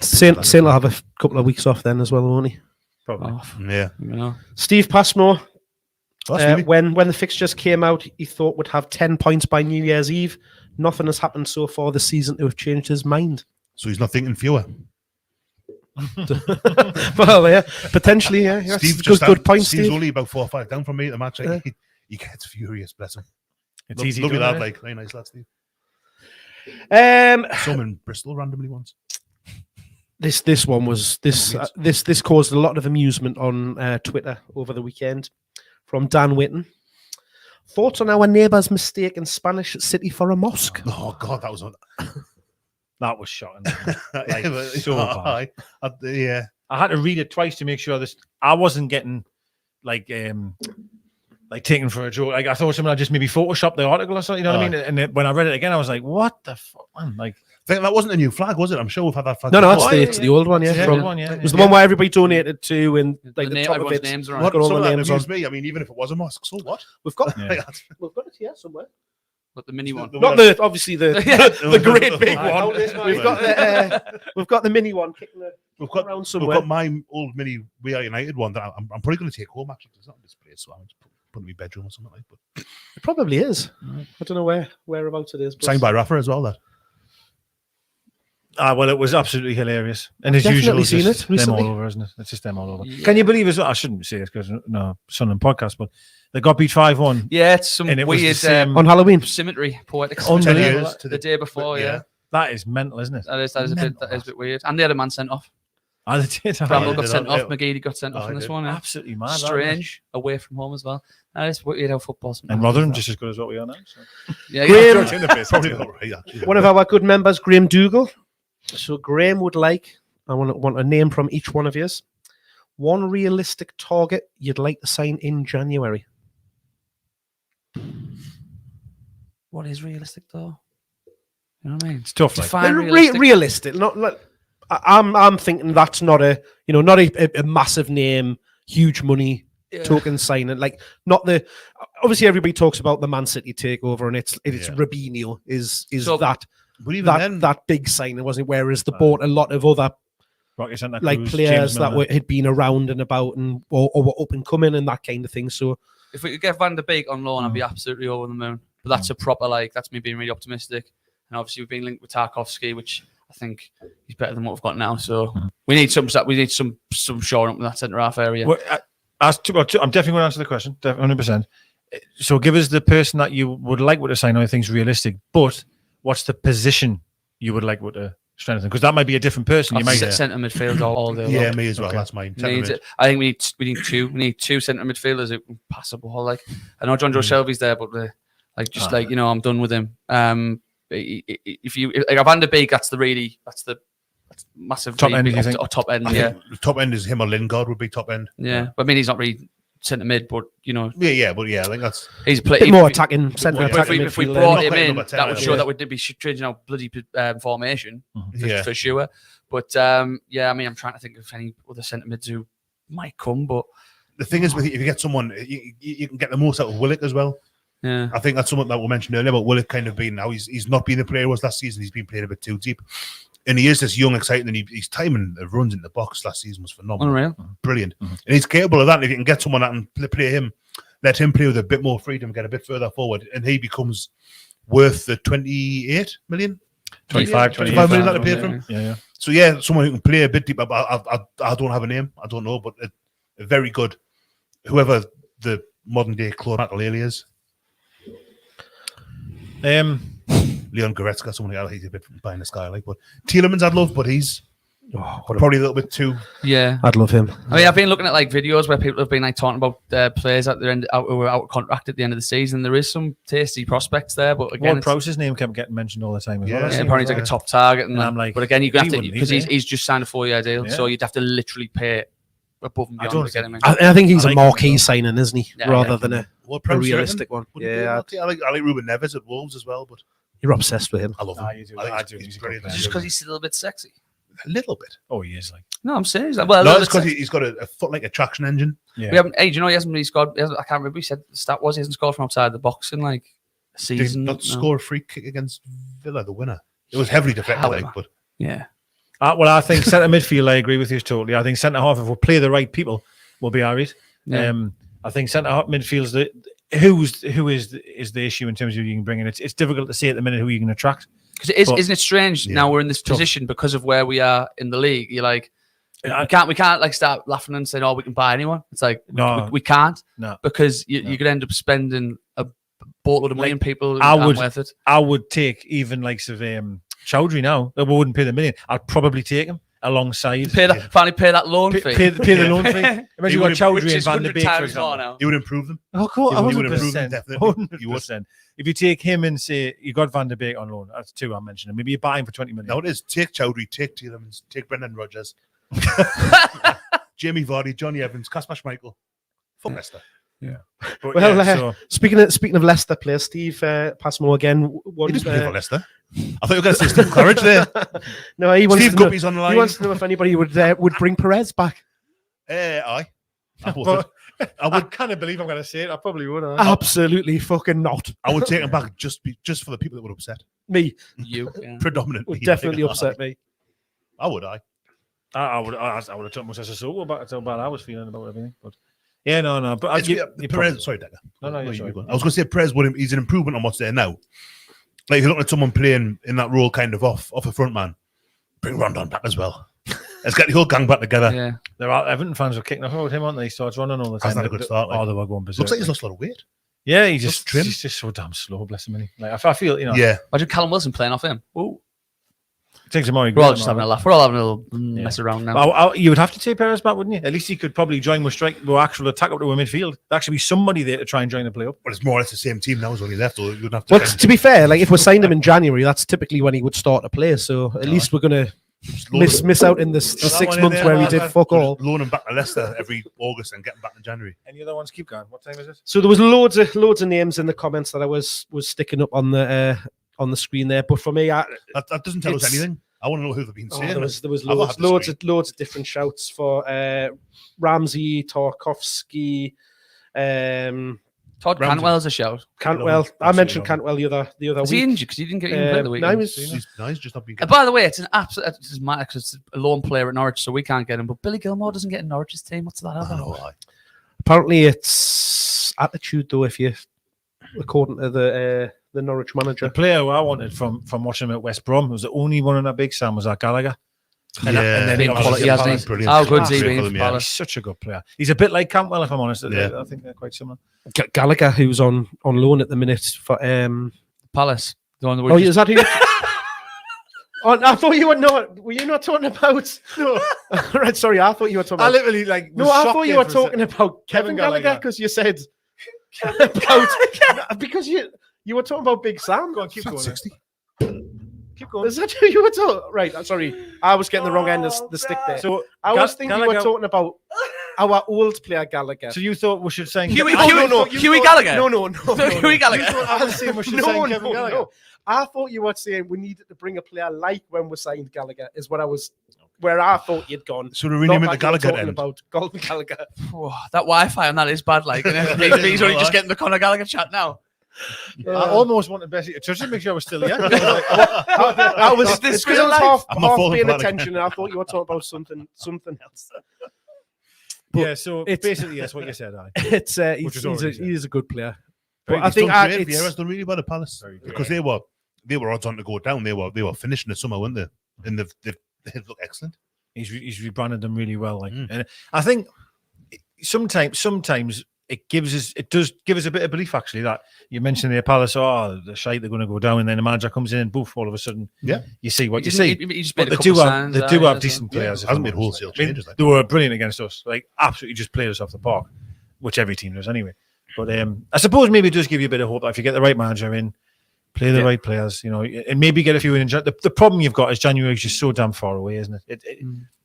Saint will have a couple of weeks off then as well, won't he? Probably. Oh, Yeah. you know. Steve Passmore, That's when the fixtures came out, he thought would have 10 points by New Year's Eve. Nothing has happened so far this season to have changed his mind. So he's not thinking fewer. Well, yeah, potentially, yeah. That's good point, Steve's Steve. only about 4 or 5 down from me at the match. Yeah. He gets furious, bless him. It's easy Look to at do, that, isn't it? very nice lad, Steve. Um, Some in Bristol randomly once. this one was this caused a lot of amusement on Twitter over the weekend from Dan Whitten. Thoughts on our neighbour's mistake in Spanish City for a mosque? Oh God, that was on. That was shocking. Like, so bad. Yeah. I had to read it twice to make sure I wasn't getting like taken for a joke. Like I thought someone had just maybe photoshopped the article or something. You know what I mean? And when I read it again, I was like, "What the fuck, man?" Like I think that wasn't a new flag, was it? I'm sure we've had that flag. No, before. it's the old one, yeah. Yeah, From- the one, yeah. It was the one where everybody donated to, and like The the name- top of everyone's it. names are on What, got all some the of that names on. amused me. I mean, even if it was a mosque, so what? We've got Yeah. we've got it here somewhere. But the mini one. Not the obviously the great big Aye, one. We've got the mini one kicking around We've somewhere. got my old mini We Are United one that I'm probably going to take home. Actually, it's not in this place, so I'm just put in my bedroom or something like that. It probably is. I don't know whereabouts it is. But signed by Rafa as well. That Well, it was absolutely hilarious. And as Definitely usual, seen just it recently. them all over, isn't it? It's just them all over. Yeah. Can you believe as well? I shouldn't say this because no, Sunderland podcast, but they got beat 5-1. Yeah, it's some And it was the weird same- on Halloween. symmetry, poetic 10 symmetry. years to The day before, yeah. That is mental, isn't it? That is a bit weird. And the other man sent off. They did. Bramble yeah, got they sent don't- off. McGeady got sent Oh, off in he this did. one. Yeah. Absolutely mad. that, Strange. Away from home as well. And it's weird how football. And Rotherham just as good as what we are now. So. Yeah, Graham- yeah. probably not right. Actually. One of our good members, Graham Dougal. So Graham would like, I want a name from each one of yous. One realistic target you'd like to sign in January. What is realistic though? You know what I mean? It's tough. Like. Define Re- realistic. realistic, not like I'm thinking that's not a a massive name, huge money Yeah. token signing. Like not the obviously everybody talks about the Man City takeover and it's Yeah. Robinho is So- that But even then, that big signing, wasn't it? Whereas they bought a lot of other Rocky Santa like Cruz, players James that Milner. had been around and about and or were up and coming and that kind of thing. So If we could get Van der Beek on loan, I'd be absolutely over the moon. But that's a proper that's me being really optimistic. And obviously we've been linked with Tarkovsky, which I think he's better than what we've got now. So we need some shoring up in that centre half area. Well, I'm definitely going to answer the question, 100%. So give us the person that you would like to sign, I think is realistic, but what's the position you would like to strengthen? Because that might be a different person. You might Centre midfield all day. yeah, long. me as well. Okay. That's mine. I think we need two. We need two centre midfielders who can pass the ball. Like I know John Joe Shelby's there, but I'm done with him. If Van der Beek, that's the massive Top end, you think? top end. I Yeah, think the top end is him or Lingard would be top end. yeah. But I mean, he's not really centre mid, but Yeah, but I think that's he's a played bit more attacking centre Yeah, attacking if we midfielder. brought Not him playing in, number 10, that would show yeah. that we'd be changing our bloody formation for sure. But I mean, I'm trying to think of any other centre mids who might come, but the thing is, if you get someone, you can get the most out of Willock as well. yeah, I think that's something that we mentioned earlier about Willock kind of being now he's not been the player he was last season. He's been playing a bit too deep, and he is this young, exciting, and his timing of runs in the box last season was phenomenal, unreal. brilliant, and he's capable of that. And if you can get someone that can play him, let him play with a bit more freedom, get a bit further forward, and he becomes worth the 28 million. 25 million that they paid for him. Yeah. So yeah, someone who can play a bit deeper. But I don't have a name. I don't know, but a very good, whoever the modern day Claude Makelele is. Leon Goretzka, someone who he's a bit behind the sky, like. But Tielemans I'd love, but he's probably a little bit too. Yeah, I'd love him. I mean, I've been looking at videos where people have been talking about players at their end who were out of contract at the end of the season. There is some tasty prospects there, but again, Ward Prowse's name kept getting mentioned all the time as Yeah. well. yeah, apparently he's like a top target, and I'm like, but again, you have he to wouldn't because leave there. he's just signed a 4-year deal, Yeah. so you'd have to literally pay above and I beyond don't to get him in. I think he's I a like him marquee as signing, isn't he? Yeah, Rather yeah. than a What Prowse, you realistic one. reckon? Yeah, I like Ruben Neves at Wolves as well, but you're obsessed with him. I love him. You do. I think I do. he's He's a brilliant. good Just because he's a little bit sexy. A little bit. Oh, he is like. No, I'm serious. Well, No, no, it's because he's got a foot like a traction engine. Yeah. we haven't. Hey, do you know he hasn't really scored? I can't remember. He said the stat was he hasn't scored from outside the box in like a Did season. not No. score a free kick against Villa, the winner. It was heavily deflected, However. like, but Yeah, Well, I think centre midfield, I agree with you totally. I think centre half, if we play the right people, we'll be all right. Yeah. I think centre half midfield's who is the issue in terms of who you can bring in. It's difficult to say at the minute who you can attract. because it is, But- isn't it strange? Yeah. Now we're in this Tough. position because of where we are in the league. You're like, we can't like start laughing and saying, "Oh, we can buy anyone." It's like No. we can't, No. because you could end up spending a boatload of money on people. I aren't would- worth it. I would take even likes of Chowdhury now. We wouldn't pay the million. I'd probably take him alongside. Finally pay that loan fee. Pay the loan fee. Imagine you got Which Chowdhury Which and is Van der 100 Beek, for times more example. now. you would improve them. Oh, cool. You would improve them, 100%. definitely. You would. 100%. If you take him and say you got Van der Beek on loan, that's two I'm mentioning. Maybe you buy him for 20 million. Now it is take Chowdhury, take Tielemans, take Brendan Rodgers, Jamie Vardy, Johnny Evans, Kasper Schmeichel. Fuck Leicester. But Well, yeah, so speaking of Leicester players, Steve Passmore again. He One, doesn't play for Leicester. I thought you were going to say Steve Claridge there. No, he wants Steve to know, Guppy's on the line. he wants to know if anybody would bring Perez back. Aye. I would kind of believe I'm going to say it. I probably would. Absolutely fucking not. I would take him back just for the people that would upset. Me. You. Yeah. Predominantly. Would definitely upset me. I would. I would have took Moses Sissoko back. That's how bad I was feeling about everything. But yeah, no. But Perez. Sorry, Decker. No, I was going to say Perez. He's an improvement on what's there now. Like if you're looking at someone playing in that role, kind of off a front man. Bring Rondon back as well. Let's get the whole gang back together. Yeah. There are Everton fans were kicking off with him, aren't they? He starts running all the time. That's not a good start. Oh, they were going berserk. Looks like he's lost a lot of weight. Yeah, he's just so damn slow. Bless him. Like I feel, Yeah. Imagine Callum Wilson playing off him. Ooh. Takes him more. We're all just having a laugh. We're all having a little mess around now. You would have to take Perez back, wouldn't you? At least he could probably join with actual attack up to a midfield. There'd actually be somebody there to try and join the play up. But it's more or less the same team now as when he left. Or you wouldn't have to. But to be fair, like if we signed him in January, that's typically when he would start to play. So at least we're going to miss out in the 6 months where he did fuck all. Loan him back to Leicester every August and get him back in January. Any other ones? Keep going. What time is it? So there was loads of names in the comments that I was sticking up on the screen there. But for me, that doesn't tell us anything. I want to know who they've been saying. There was loads of different shouts for Ramsey, Tarkovsky, Todd Cantwell's a shout. Cantwell. I mentioned Cantwell the other week. Was he injured? Because he didn't get in play the week. No, he's just not been. By the way, it's an absolute. It doesn't matter because it's a lone player at Norwich, so we can't get him. But Billy Gilmore doesn't get in Norwich's team. What's that about? Apparently, it's attitude though. If you, according to the Norwich manager, the player who I wanted from watching him at West Brom was the only one in that big Sam was that Gallagher. And then he quality, hasn't he? Brilliant. How good's he been? He's such a good player. He's a bit like Cantwell, if I'm honest. I think they're quite similar. Gallagher, who's on loan at the minute for Palace. Is that who? Oh, I thought you were not. Were you not talking about? No. Right, sorry. I thought you were talking. I literally like. No, I thought you were talking about Kevin Gallagher because you said because you were talking about Big Sam. Go on, keep going. 60. Keep going. Is that who you were talking? Right. I'm sorry. I was getting the wrong end of the stick there. So I was thinking you were talking about our old player Gallagher. So you thought we should sign Huey Gallagher? No. Huey Gallagher. I was saying we should sign Kevin Gallagher. No. I thought you were saying we needed to bring a player like when we signed Gallagher. Is what I was. Where I thought you'd gone. So to rename it the Gallagher end. About Golden Gallagher. Oh, that Wi-Fi on that is bad. Like, he's only just getting the Conor Gallagher chat now. I almost wanted Bessie to touch it, make sure I was still here. I was half paying attention, and I thought you were talking about something else. But yeah, so basically, yes, what you said. It's he's a good player. But I think Vieira's done really well at Palace because they were odds on to go down. They were finishing the summer, weren't they? And they look excellent. He's rebranded them really well. And I think sometimes it does give us a bit of belief actually that you mentioned the Palace. Oh, the shite, they're going to go down, and then the manager comes in and boof, all of a sudden, you see what you see. They do have decent players. Hasn't made wholesale changes. They were brilliant against us. Like absolutely, just played us off the park, which every team does anyway. But I suppose maybe it does give you a bit of hope that if you get the right manager in, play the right players, and maybe get a few in. The problem you've got is January is just so damn far away, isn't it?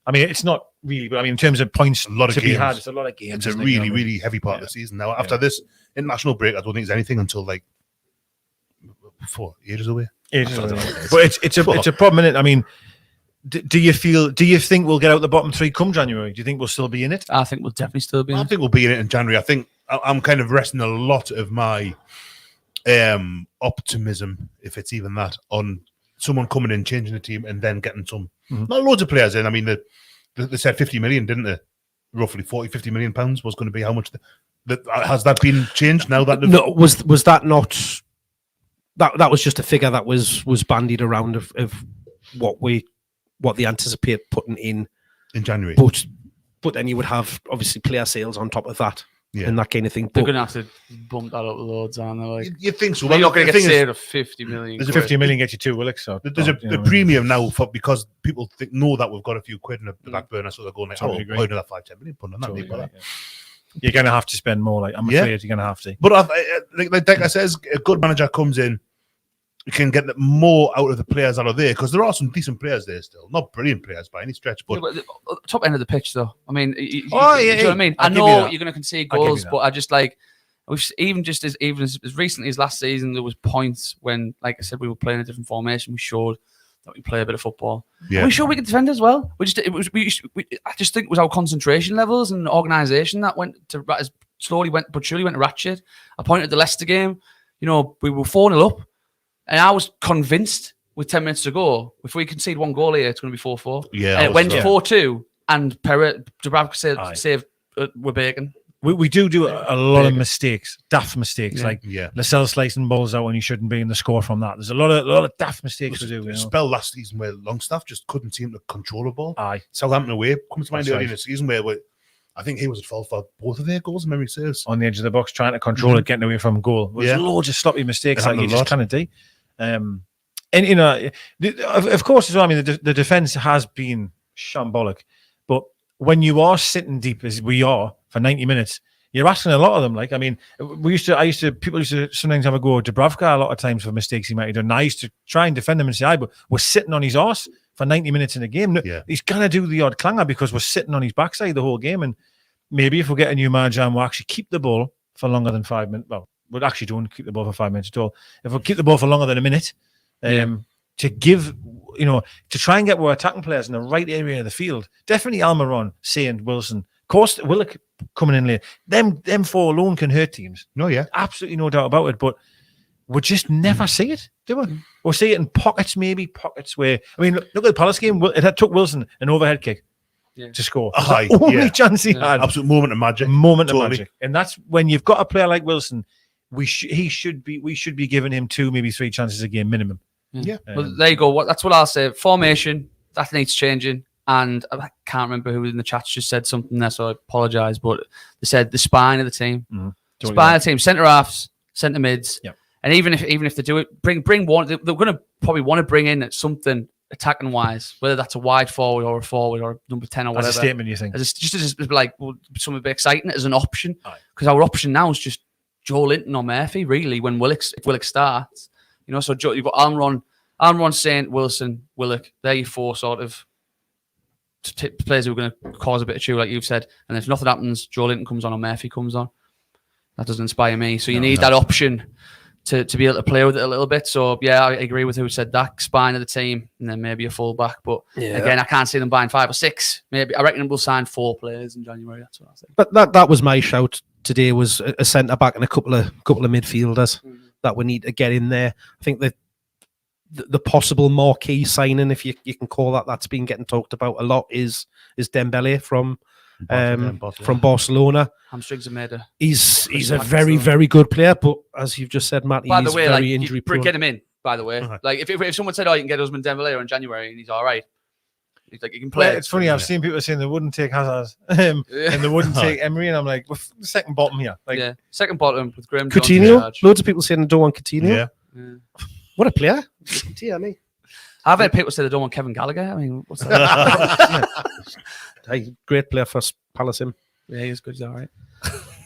I mean, it's not really, but I mean, in terms of points, a lot of to games. Be had, it's a lot of games. It's a really, really heavy part of the season. Now, after this international break, I don't think there's anything until like 4 years away. But it's a problem, isn't it? I mean, do you think we'll get out the bottom three come January? Do you think we'll still be in it? I think we'll definitely still be in it. I think we'll be in it in January. I think I'm kind of resting a lot of my optimism, if it's even that, on someone coming in, changing the team, and then getting some, not loads of players in. I mean, they said 50 million, didn't they? Roughly 50 million pounds was going to be how much. Has that been changed now? No, was that not? That was just a figure that was bandied around of what they anticipate putting in January. But then you would have obviously player sales on top of that. Yeah. And that kind of thing. They're going to have to bump that up loads, aren't they? Like, you think so? You're not going to get saved of 50 million. There's a 50 million get you 2 Willicks. So there's a premium now because people know that we've got a few quid in the back burner, so they're going like, another 5-10 million put on that. Totally You're going to have to spend more. Like I'm afraid you're going to have to. But like I says, a good manager comes in, you can get more out of the players that are there because there are some decent players there still. Not brilliant players by any stretch, but top end of the pitch though. I mean, you know what I mean? I know you're going to concede goals, but I just like Even as recently as last season, there was points when, like I said, we were playing a different formation. We showed that we play a bit of football. Yeah. We showed we could defend as well. I just think it was our concentration levels and organisation that slowly went but surely went to ratchet. I pointed at the Leicester game. We were 4-0 up, and I was convinced with 10 minutes to go, if we concede one goal here, it's going to be 4-4. Yeah, and it went 4-2, and Dubravka saved Bacon. We do a lot of mistakes, daft mistakes, like Yeah. Lascelles slicing balls out when he shouldn't be in the score from that. There's a lot of daft mistakes to do. A spell last season where Longstaff just couldn't seem to control the ball. Aye. Southampton away comes to mind That's early right. in the season where I think he was at fault for both of their goals, if memory serves. On the edge of the box, trying to control it, getting away from goal. There's loads of sloppy mistakes It like you happened a just lot. kind of do. And of course as well. I mean, the defense has been shambolic, but when you are sitting deep as we are for 90 minutes, you're asking a lot of them. Like, I mean, people used to sometimes have a go at Dubravka a lot of times for mistakes he might have done. And I used to try and defend him and say, but we're sitting on his arse for 90 minutes in a game. Yeah. He's gonna do the odd clanger because we're sitting on his backside the whole game. And maybe if we get a new manager and we'll actually keep the ball for longer than 5 minutes, well, we actually don't keep the ball for 5 minutes at all. If we keep the ball for longer than a minute, to give, to try and get our attacking players in the right area of the field. Definitely Almiron, Saint, Wilson. Of course, Willock coming in late. Them four alone can hurt teams. No, yeah. Absolutely no doubt about it. But we just never see it, do we? We'll see it in pockets where, I mean, look at the Palace game. It took Wilson an overhead kick to score. Aye, The only chance he had. Absolute moment of magic. Of magic. And that's when you've got a player like Wilson, we should be giving him 2, maybe 3 chances a game minimum. Yeah. Well, there you go. That's what I'll say. Formation, that needs changing. And I can't remember who in the chat just said something there, so I apologise. But they said the spine of the team. Spine of the team, centre halves, centre mids. Yep. And even if they do it, bring one. They're going to probably want to bring in something attacking wise, whether that's a wide forward or a forward or number 10 or whatever. As a statement, you think? Just like something a bit exciting as an option. Because our option now is just Joe Linton or Murphy, really, when if Willock starts. So you've got Almiron, Saint, Wilson, Willock. They're your 4 sort of players who are going to cause a bit of chew, like you've said. And if nothing happens, Joe Linton comes on or Murphy comes on. That doesn't inspire me. So you need that option to be able to play with it a little bit. So, yeah, I agree with who said that. Spine of the team and then maybe a full-back. But, again, I can't see them buying 5 or 6. Maybe I reckon we'll sign 4 players in January. That's what I think. But that was my shout today, was a centre-back and a couple of midfielders that we need to get in there. I think that the possible marquee signing, if you can call that's been getting talked about a lot, is Dembele from Barcelona. Hamstrings are made. He's a very, very good player, but as you've just said, Matt, he's very injury prone. Get him in, by the way. Like if someone said, "Oh, you can get Usman Dembele in January," and he's all right, he's like, you can play. Well, it's funny. I've seen people saying they wouldn't take Hazard and they wouldn't take Emery, and I'm like, well, the second bottom here. Like, second bottom with Graham. Coutinho. Loads of people saying they don't want Coutinho. Yeah. What a player! Dear me. I've heard people say they don't want Kevin Gallagher. I mean, what's that? Hey, great player for Palace. Him. Yeah, he's good. He's all right.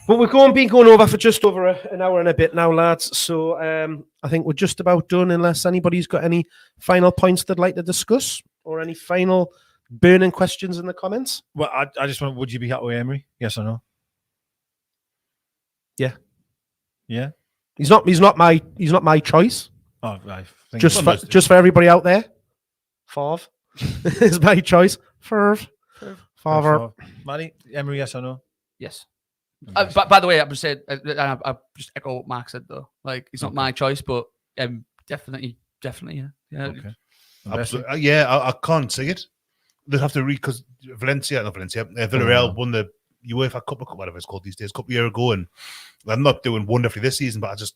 But we've been going over for just over an hour and a bit now, lads. So I think we're just about done, unless anybody's got any final points they'd like to discuss or any final burning questions in the comments. Well, I just want, would you be happy with Emery? Yes or no? Yeah. Yeah. He's not my choice. Oh, I think Just for everybody out there, Favre is my choice. Favre. Manny, Emery, yes or no? Yes. By the way, I would say, I just echo what Mark said though. Like, it's not my choice, but definitely, yeah. Okay. Absolutely. Yeah, I can't see it. They'd have to read, because Villarreal won the UEFA Cup, whatever it's called these days, a couple of years ago, and I'm not doing wonderfully this season, but I just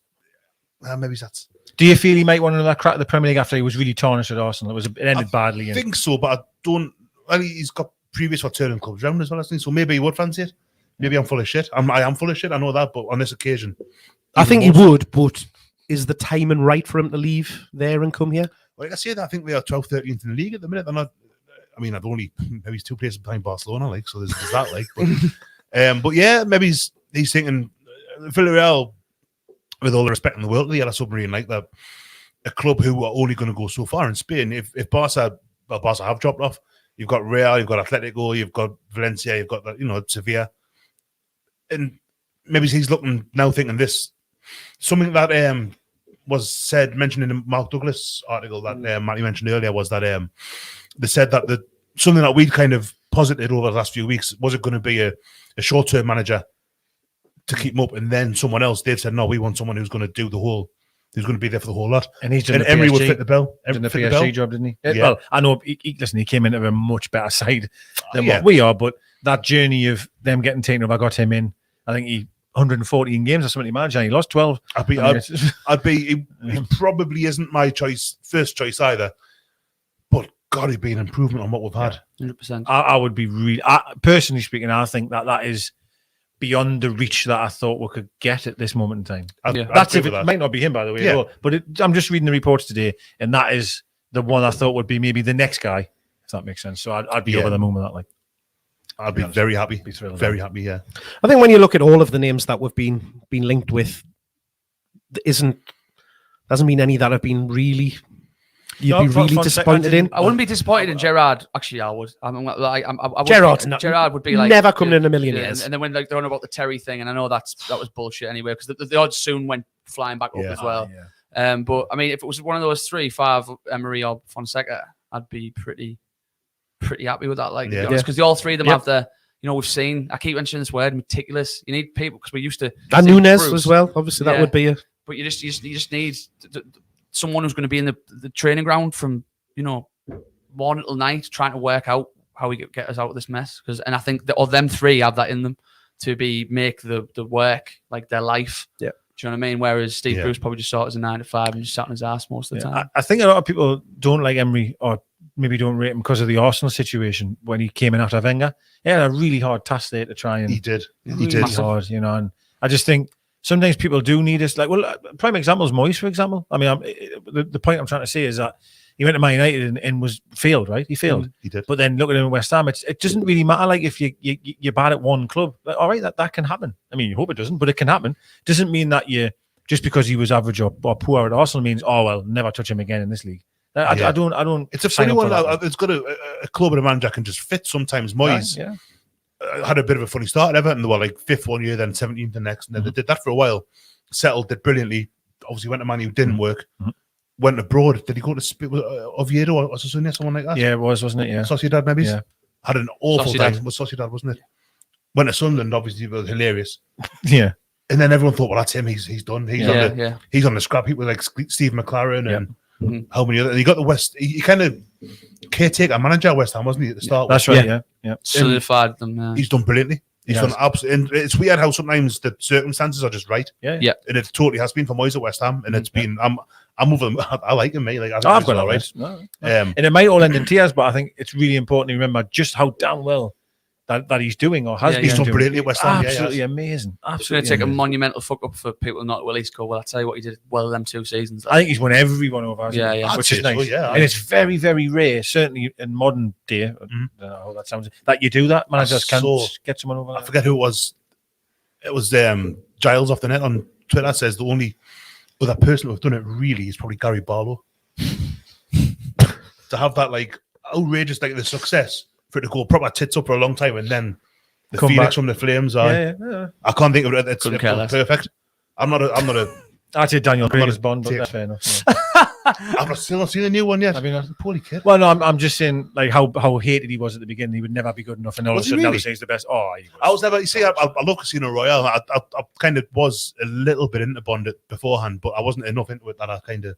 maybe that's. Do you feel he might want another crack at the Premier League after he was really tarnished at Arsenal? It ended badly. I think so, but I don't. Well, he's got previous for turning clubs round as well, I think. So maybe he would fancy it. Maybe I'm full of shit. I am full of shit. I know that, but on this occasion, I think he would. But is the timing right for him to leave there and come here? Like I said, I think they are 12th, 13th in the league at the minute. They're not. I mean, I've only maybe 2 places behind Barcelona, like, so there's that, like. But yeah, maybe he's thinking Villarreal, with all the respect in the world, the yellow submarine, like that, a club who are only going to go so far in Spain. If Barca have dropped off, you've got Real, you've got Atletico, you've got Valencia, you've got Sevilla, and maybe he's looking now thinking this. Something that was mentioned in the Mark Douglas article that Matty mentioned earlier was that they said that something that we'd kind of posited over the last few weeks, was it going to be a short-term manager to keep him up, and then someone else? They've said no, we want someone who's going to be there for the whole lot. And he's done the Emery PSG. would fit the bill. Done the PSG job, didn't he? Yeah. Well, I know. Listen, he came into a much better side than what we are, but that journey of them getting taken over, I got him in. I think he 114 games or something. Manager, he lost 12. He probably isn't my first choice either. But God, he'd be an improvement on what we've had. 100%. I would be really, personally speaking, I think that is beyond the reach that I thought we could get at this moment in time. That's if it might not be him, by the way. Yeah. But I'm just reading the reports today, and that is the one I thought would be maybe the next guy, if that makes sense. So I'd be over the moon with that. I'd be very happy. Very happy, yeah. I think when you look at all of the names that we've been linked with, doesn't mean any that have been really. You'd be really disappointed in. I wouldn't be disappointed in Gerrard. Actually, I would. Gerrard would be like never coming in a million years. And then when they're on about the Terry thing, and I know that was bullshit anyway, because the odds soon went flying back up as well. Yeah. But I mean, if it was one of those 3, 5, Emery or Fonseca, I'd be pretty happy with that. Because all 3 of them have the. We've seen. I keep mentioning this word, meticulous. You need people because we used to. And Nunes as well. Obviously, that would be a. But you just need someone who's going to be in the training ground from morning till night, trying to work out how we get us out of this mess. And I think them 3 have that in them to make the work like their life. Yeah, do you know what I mean? Whereas Steve Bruce probably just saw it as a 9 to 5 and just sat on his ass most of the time. I think a lot of people don't like Emery or maybe don't rate him because of the Arsenal situation when he came in after Wenger. He had a really hard task there to try and. He did. Hard, and I just think. Sometimes people do need us. Prime example is Moyes, for example. I mean, the point I'm trying to say is that he went to Man United and was failed, right? He failed. He did. But then look at him in West Ham. It doesn't really matter. Like if you're bad at one club, all right, that can happen. I mean, you hope it doesn't, but it can happen. Doesn't mean that just because he was average or poor at Arsenal means never touch him again in this league. I don't. It's a funny one. It's got a club and a manager can just fit sometimes. Moyes. Yeah. Had a bit of a funny start at Everton. They were like 5th one year, then 17th the next. And then they did that for a while. Settled, did brilliantly. Obviously went to Man U, didn't work. Went abroad. Did he go to Oviedo or Osasuna, someone like that? Yeah, it was, wasn't it? Yeah. Sociedad maybe? Yeah. Had an awful time. It was Sociedad, wasn't it? Went to Sunderland, obviously, it was hilarious. Yeah. And then everyone thought, well, that's him. He's done. He's on the scrap heap with like Steve McLaren and how many other. And he got the West. He kind of caretaker manager at West Ham, wasn't he, at the start? That's right. Yeah. Solidified them. He's done brilliantly. He's done absolutely. It's weird how sometimes the circumstances are just right. Yeah. And it totally has been for Moyes at West Ham, and it's been. I'm over them. I like him, mate. Like I've got all right. No. And it might all end in tears, but I think it's really important to remember just how damn well that he's doing or has been. He's done brilliantly at West Ham. Absolutely amazing. Absolutely. It's going to take a monumental fuck up for people not to at least go, well, I'll tell you what, he did well them 2 seasons. I think he's won everyone over. Which is nice. And it's very, very rare, certainly in modern day. I don't know how that sounds. That you do that. Managers can't get someone over. I forget who it was. It was Giles off the net on Twitter says the only other person who've done it really is probably Gary Barlow. To have that like outrageous like the success for it to go proper tits up for a long time and then the Phoenix from the Flames are. I can't think of it. It's perfect. I'm not a. I'd say Daniel Craig is Bond, but that's fair enough. I've still not seen a new one yet. I mean, poorly kid. Well, no, I'm just saying like how hated he was at the beginning. He would never be good enough, and all of a sudden now he's the best. Oh, I was never. You see, I love Casino Royale. I kind of was a little bit into Bond beforehand, but I wasn't enough into it that I kind of.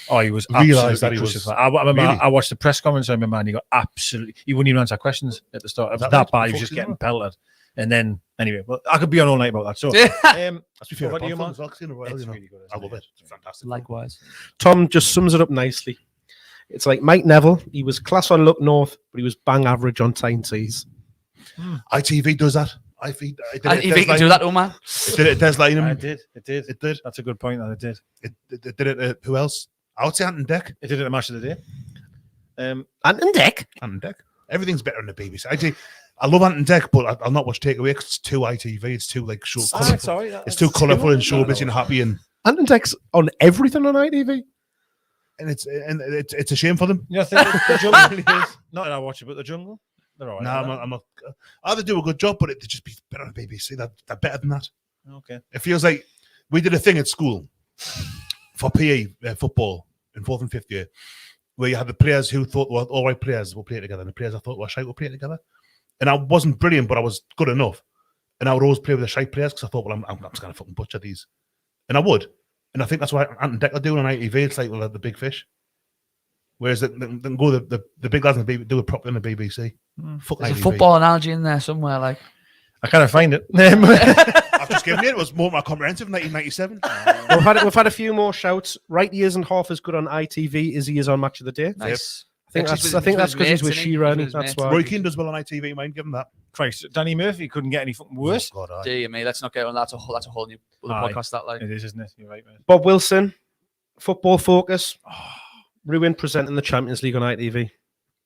Oh, he was realised that he was. I remember I watched the press conference. I remember, and he got absolutely. He wouldn't even answer questions at the start. It was that bad. He was just getting pelted. And then, anyway, well, I could be on all night about that. So, that's my favourite Bond film as well, Casino Royale. It's really good. I love it. It's fantastic. Likewise. Tom just sums it up nicely. It's like Mike Neville. He was class on Look North, but he was bang average on Tyne Tees. ITV does that. ITV can do that, oh man. It did it at Des Lynam. It did. That's a good point. That it did. It did it. Who else? I would say Ant and Dec. It did it at Match of the Day. Ant and Dec. Ant and Dec. Everything's better on the BBC. Actually, I love Ant and Dec, but I'll not watch Takeaway because it's too ITV. It's too like show. It's too colourful and showbiz and happy. And Ant and Dec's on everything on ITV. And it's a shame for them. Yeah, I think the Jungle is not that I watch it, but the Jungle. They're all right. No, I'm not. Either do a good job, but it'd just be better on the BBC. They're better than that. Okay. It feels like we did a thing at school for PE football in 4th and 5th year, where you had the players who thought were all right players will play together, and the players I thought were shite will play together. And I wasn't brilliant, but I was good enough. And I would always play with the shite players because I thought, well, I'm just going to fucking butcher these. And I would. And I think that's what Ant and Deck are doing on ITV. It's like, well, the big fish. Whereas they can go the big lads and do it properly on the BBC. Fuck There's a ITV. football analogy in there somewhere. Like, I can't find it. I've just given it. It was more my comprehensive 1997. We've had a few more shouts. Right, he isn't half as good on ITV as he is on Match of the Day. nice. I think that's because he's with Sheeran. That's why. Roy Keane does well on ITV, mind, give him that. Christ, Danny Murphy couldn't get any fucking worse. Oh, God, Dear me, let's not get on. That's a whole new Aye. podcast. That like, It is, isn't it? You're right, man. Bob Wilson, Football Focus, ruined presenting the Champions League on ITV.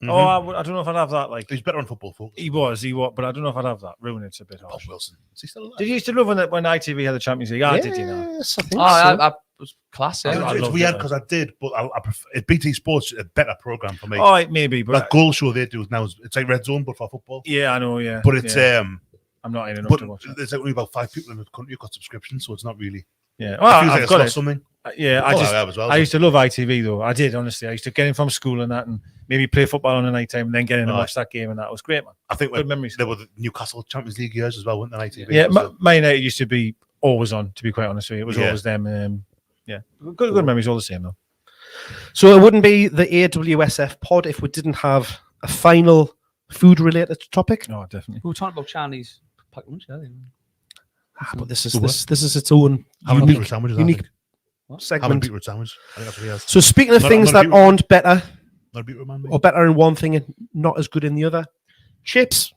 Oh, I don't know if I'd have that. Like He's better on football, folks. he was, but I don't know if I'd have that. Ruin it's a bit Bob harsh. Wilson. Is he still alive? Did you used to love when ITV had the Champions League? Did you know? Yes, I think oh, so. I was class. I Yeah. It's loved weird it, because I did, but I prefer BT Sports is a better program for me. Oh, maybe, but That goal show they do now is it's like Red Zone, but for football. yeah, I know, yeah. But it's I'm not in enough but to watch it. there's only about 5 people in the country who've got subscriptions, so it's not really. Yeah, It well, feels like I've it's got lost it. something. Yeah, I have as well. I used to love ITV though. I did, honestly. I used to get in from school and that, and maybe play football on the night time, and then get in and watch that game, and that was great, man. I think Good memories. There were the Newcastle Champions League years as well, weren't there? ITV. Yeah, So- Man United used to be always on. To be quite honest with you, it was Yeah. always them. Yeah, good memories, all the same though. So it wouldn't be the AWSF pod if we didn't have a final food-related topic. No, definitely. We were talking about Chinese packed lunch earlier. But this is its own Having unique, beetroot sandwiches. unique Having segment. beetroot sandwich. I think that's what he has. So speaking of Not- things not a that beetroot- aren't better Not a beetroot man. or better in one thing and not as good in the other, chips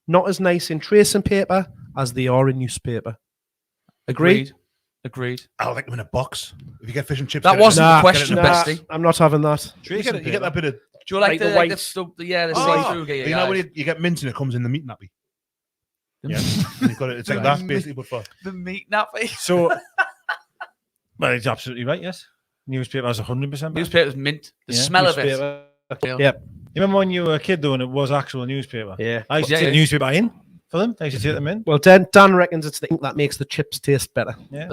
not as nice in tracing paper as they are in newspaper. Agreed? Agreed. I like them in a box. If you get fish and chips, That get it in wasn't a- the get it question, in a Nah, box. Bestie. I'm not having that. You get that bit of. Do you like Like the the like whites? the Oh, see through? you know when you get mint and it comes in the meat nappy. Yeah. And you've got it. It's like that basically, but for the meat nappy. So, well, he's absolutely right. Yes, newspaper has 100%. Newspaper's mint. The Yeah, smell of it. Newspaper. Yeah. Yep. You remember when you were a kid though, and it was actual newspaper? Yeah. I used to Yeah, take the yeah. newspaper in for them. I used to take them in. Well, Dan reckons it's the ink that makes the chips taste better. Yeah,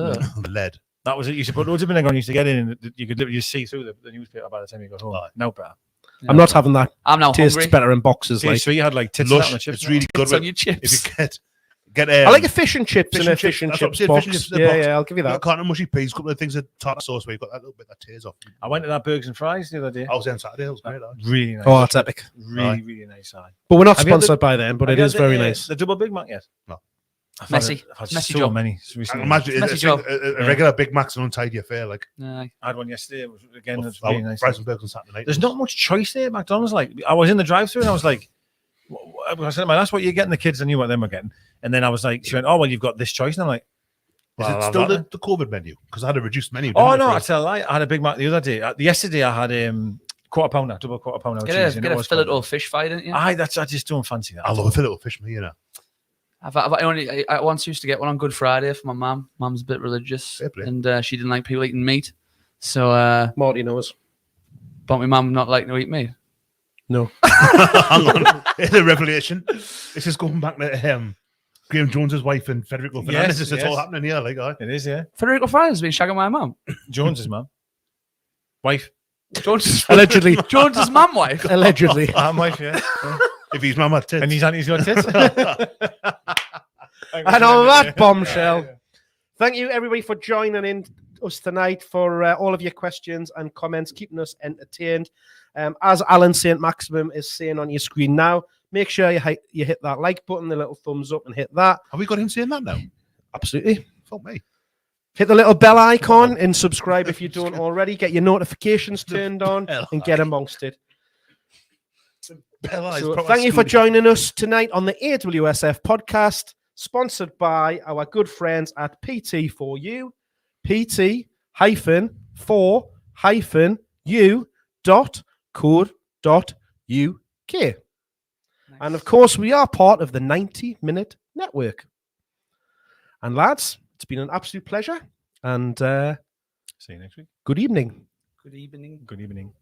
lead. that was it. You used to put loads of vinegar on. You used to get in, and you could literally see through the newspaper by the time you got home. Aye. No better. I'm not having that. I'm now Tastes hungry. better in boxes. See, Like so you had like tits and that on Lush. the chips. It's now. really good. It's on With, your chips. if you get I like a fish and chips fish in a and chips, fish and that's what I'm chips saying, box. fish and chips in a Yeah, box. yeah, I'll give you a that. carton of mushy peas, a couple of things of tartar sauce where you got that little bit that tears off. I went to that Burgers and Fries the other day. I was there on Saturday. It was great. Really nice. Oh, that's epic. Really nice. Aye. But we're not Have you had sponsored by them, but Have it you is had very the, nice. The double Big Mac yet? No. I've Messy. had Messy so job. many I recently. imagine Messy it's job. a regular Big Mac's an untidy affair. Like Aye. I had one yesterday. It was, again, it's I really nice. fries and burgers on Saturday night. There's not much choice there at McDonald's. Like I was in the drive-thru and I was like, I said, "Man, that's what you're getting." The kids, I knew what they were getting, and then I was like, "She went, oh well, you've got this choice." And I'm like, Is well, it I'll still have that the COVID menu? Because I had a reduced menu. then. Oh didn't no, I, I tell a lie. I had a Big Mac the other day. Yesterday I had quarter pounder, double quarter pounder. with Get cheese a in get it. a Was fillet quite or fish fry, didn't you? good. I just don't fancy that. I love a fillet of fish, me, you know. I once used to get one on Good Friday for my mum. Mum's a bit religious, Fair play. and she didn't like people eating meat. So, Marty knows. but my mum not like to eat meat. No. Hang on. It's a revelation. This is going back to Graham Jones's wife and Federico Fernandez. It's all yes. happening here. Like, It is, yeah. Federico Fernandez has been shagging my mum. Jones's mum, wife, Jones's Allegedly. Jones's mum wife. Allegedly. wife, yeah. if he's mama tits. And he's got tits. And on that bombshell, thank you everybody for joining in us tonight, for all of your questions and comments, keeping us entertained. As Alan St. Maximum is saying on your screen now, make sure you hit that like button, the little thumbs up, and hit that. Have we got him saying that now? Absolutely. Fuck me. Hit the little bell icon and subscribe if you don't already. Get your notifications turned on and get amongst it. So thank you for joining us tonight on the AWSF podcast, sponsored by our good friends at PT4U, pt-4u.co.uk. And of course, we are part of the 90-Minute Network. And lads, it's been an absolute pleasure. And See you next week. good evening. Good evening. Good evening.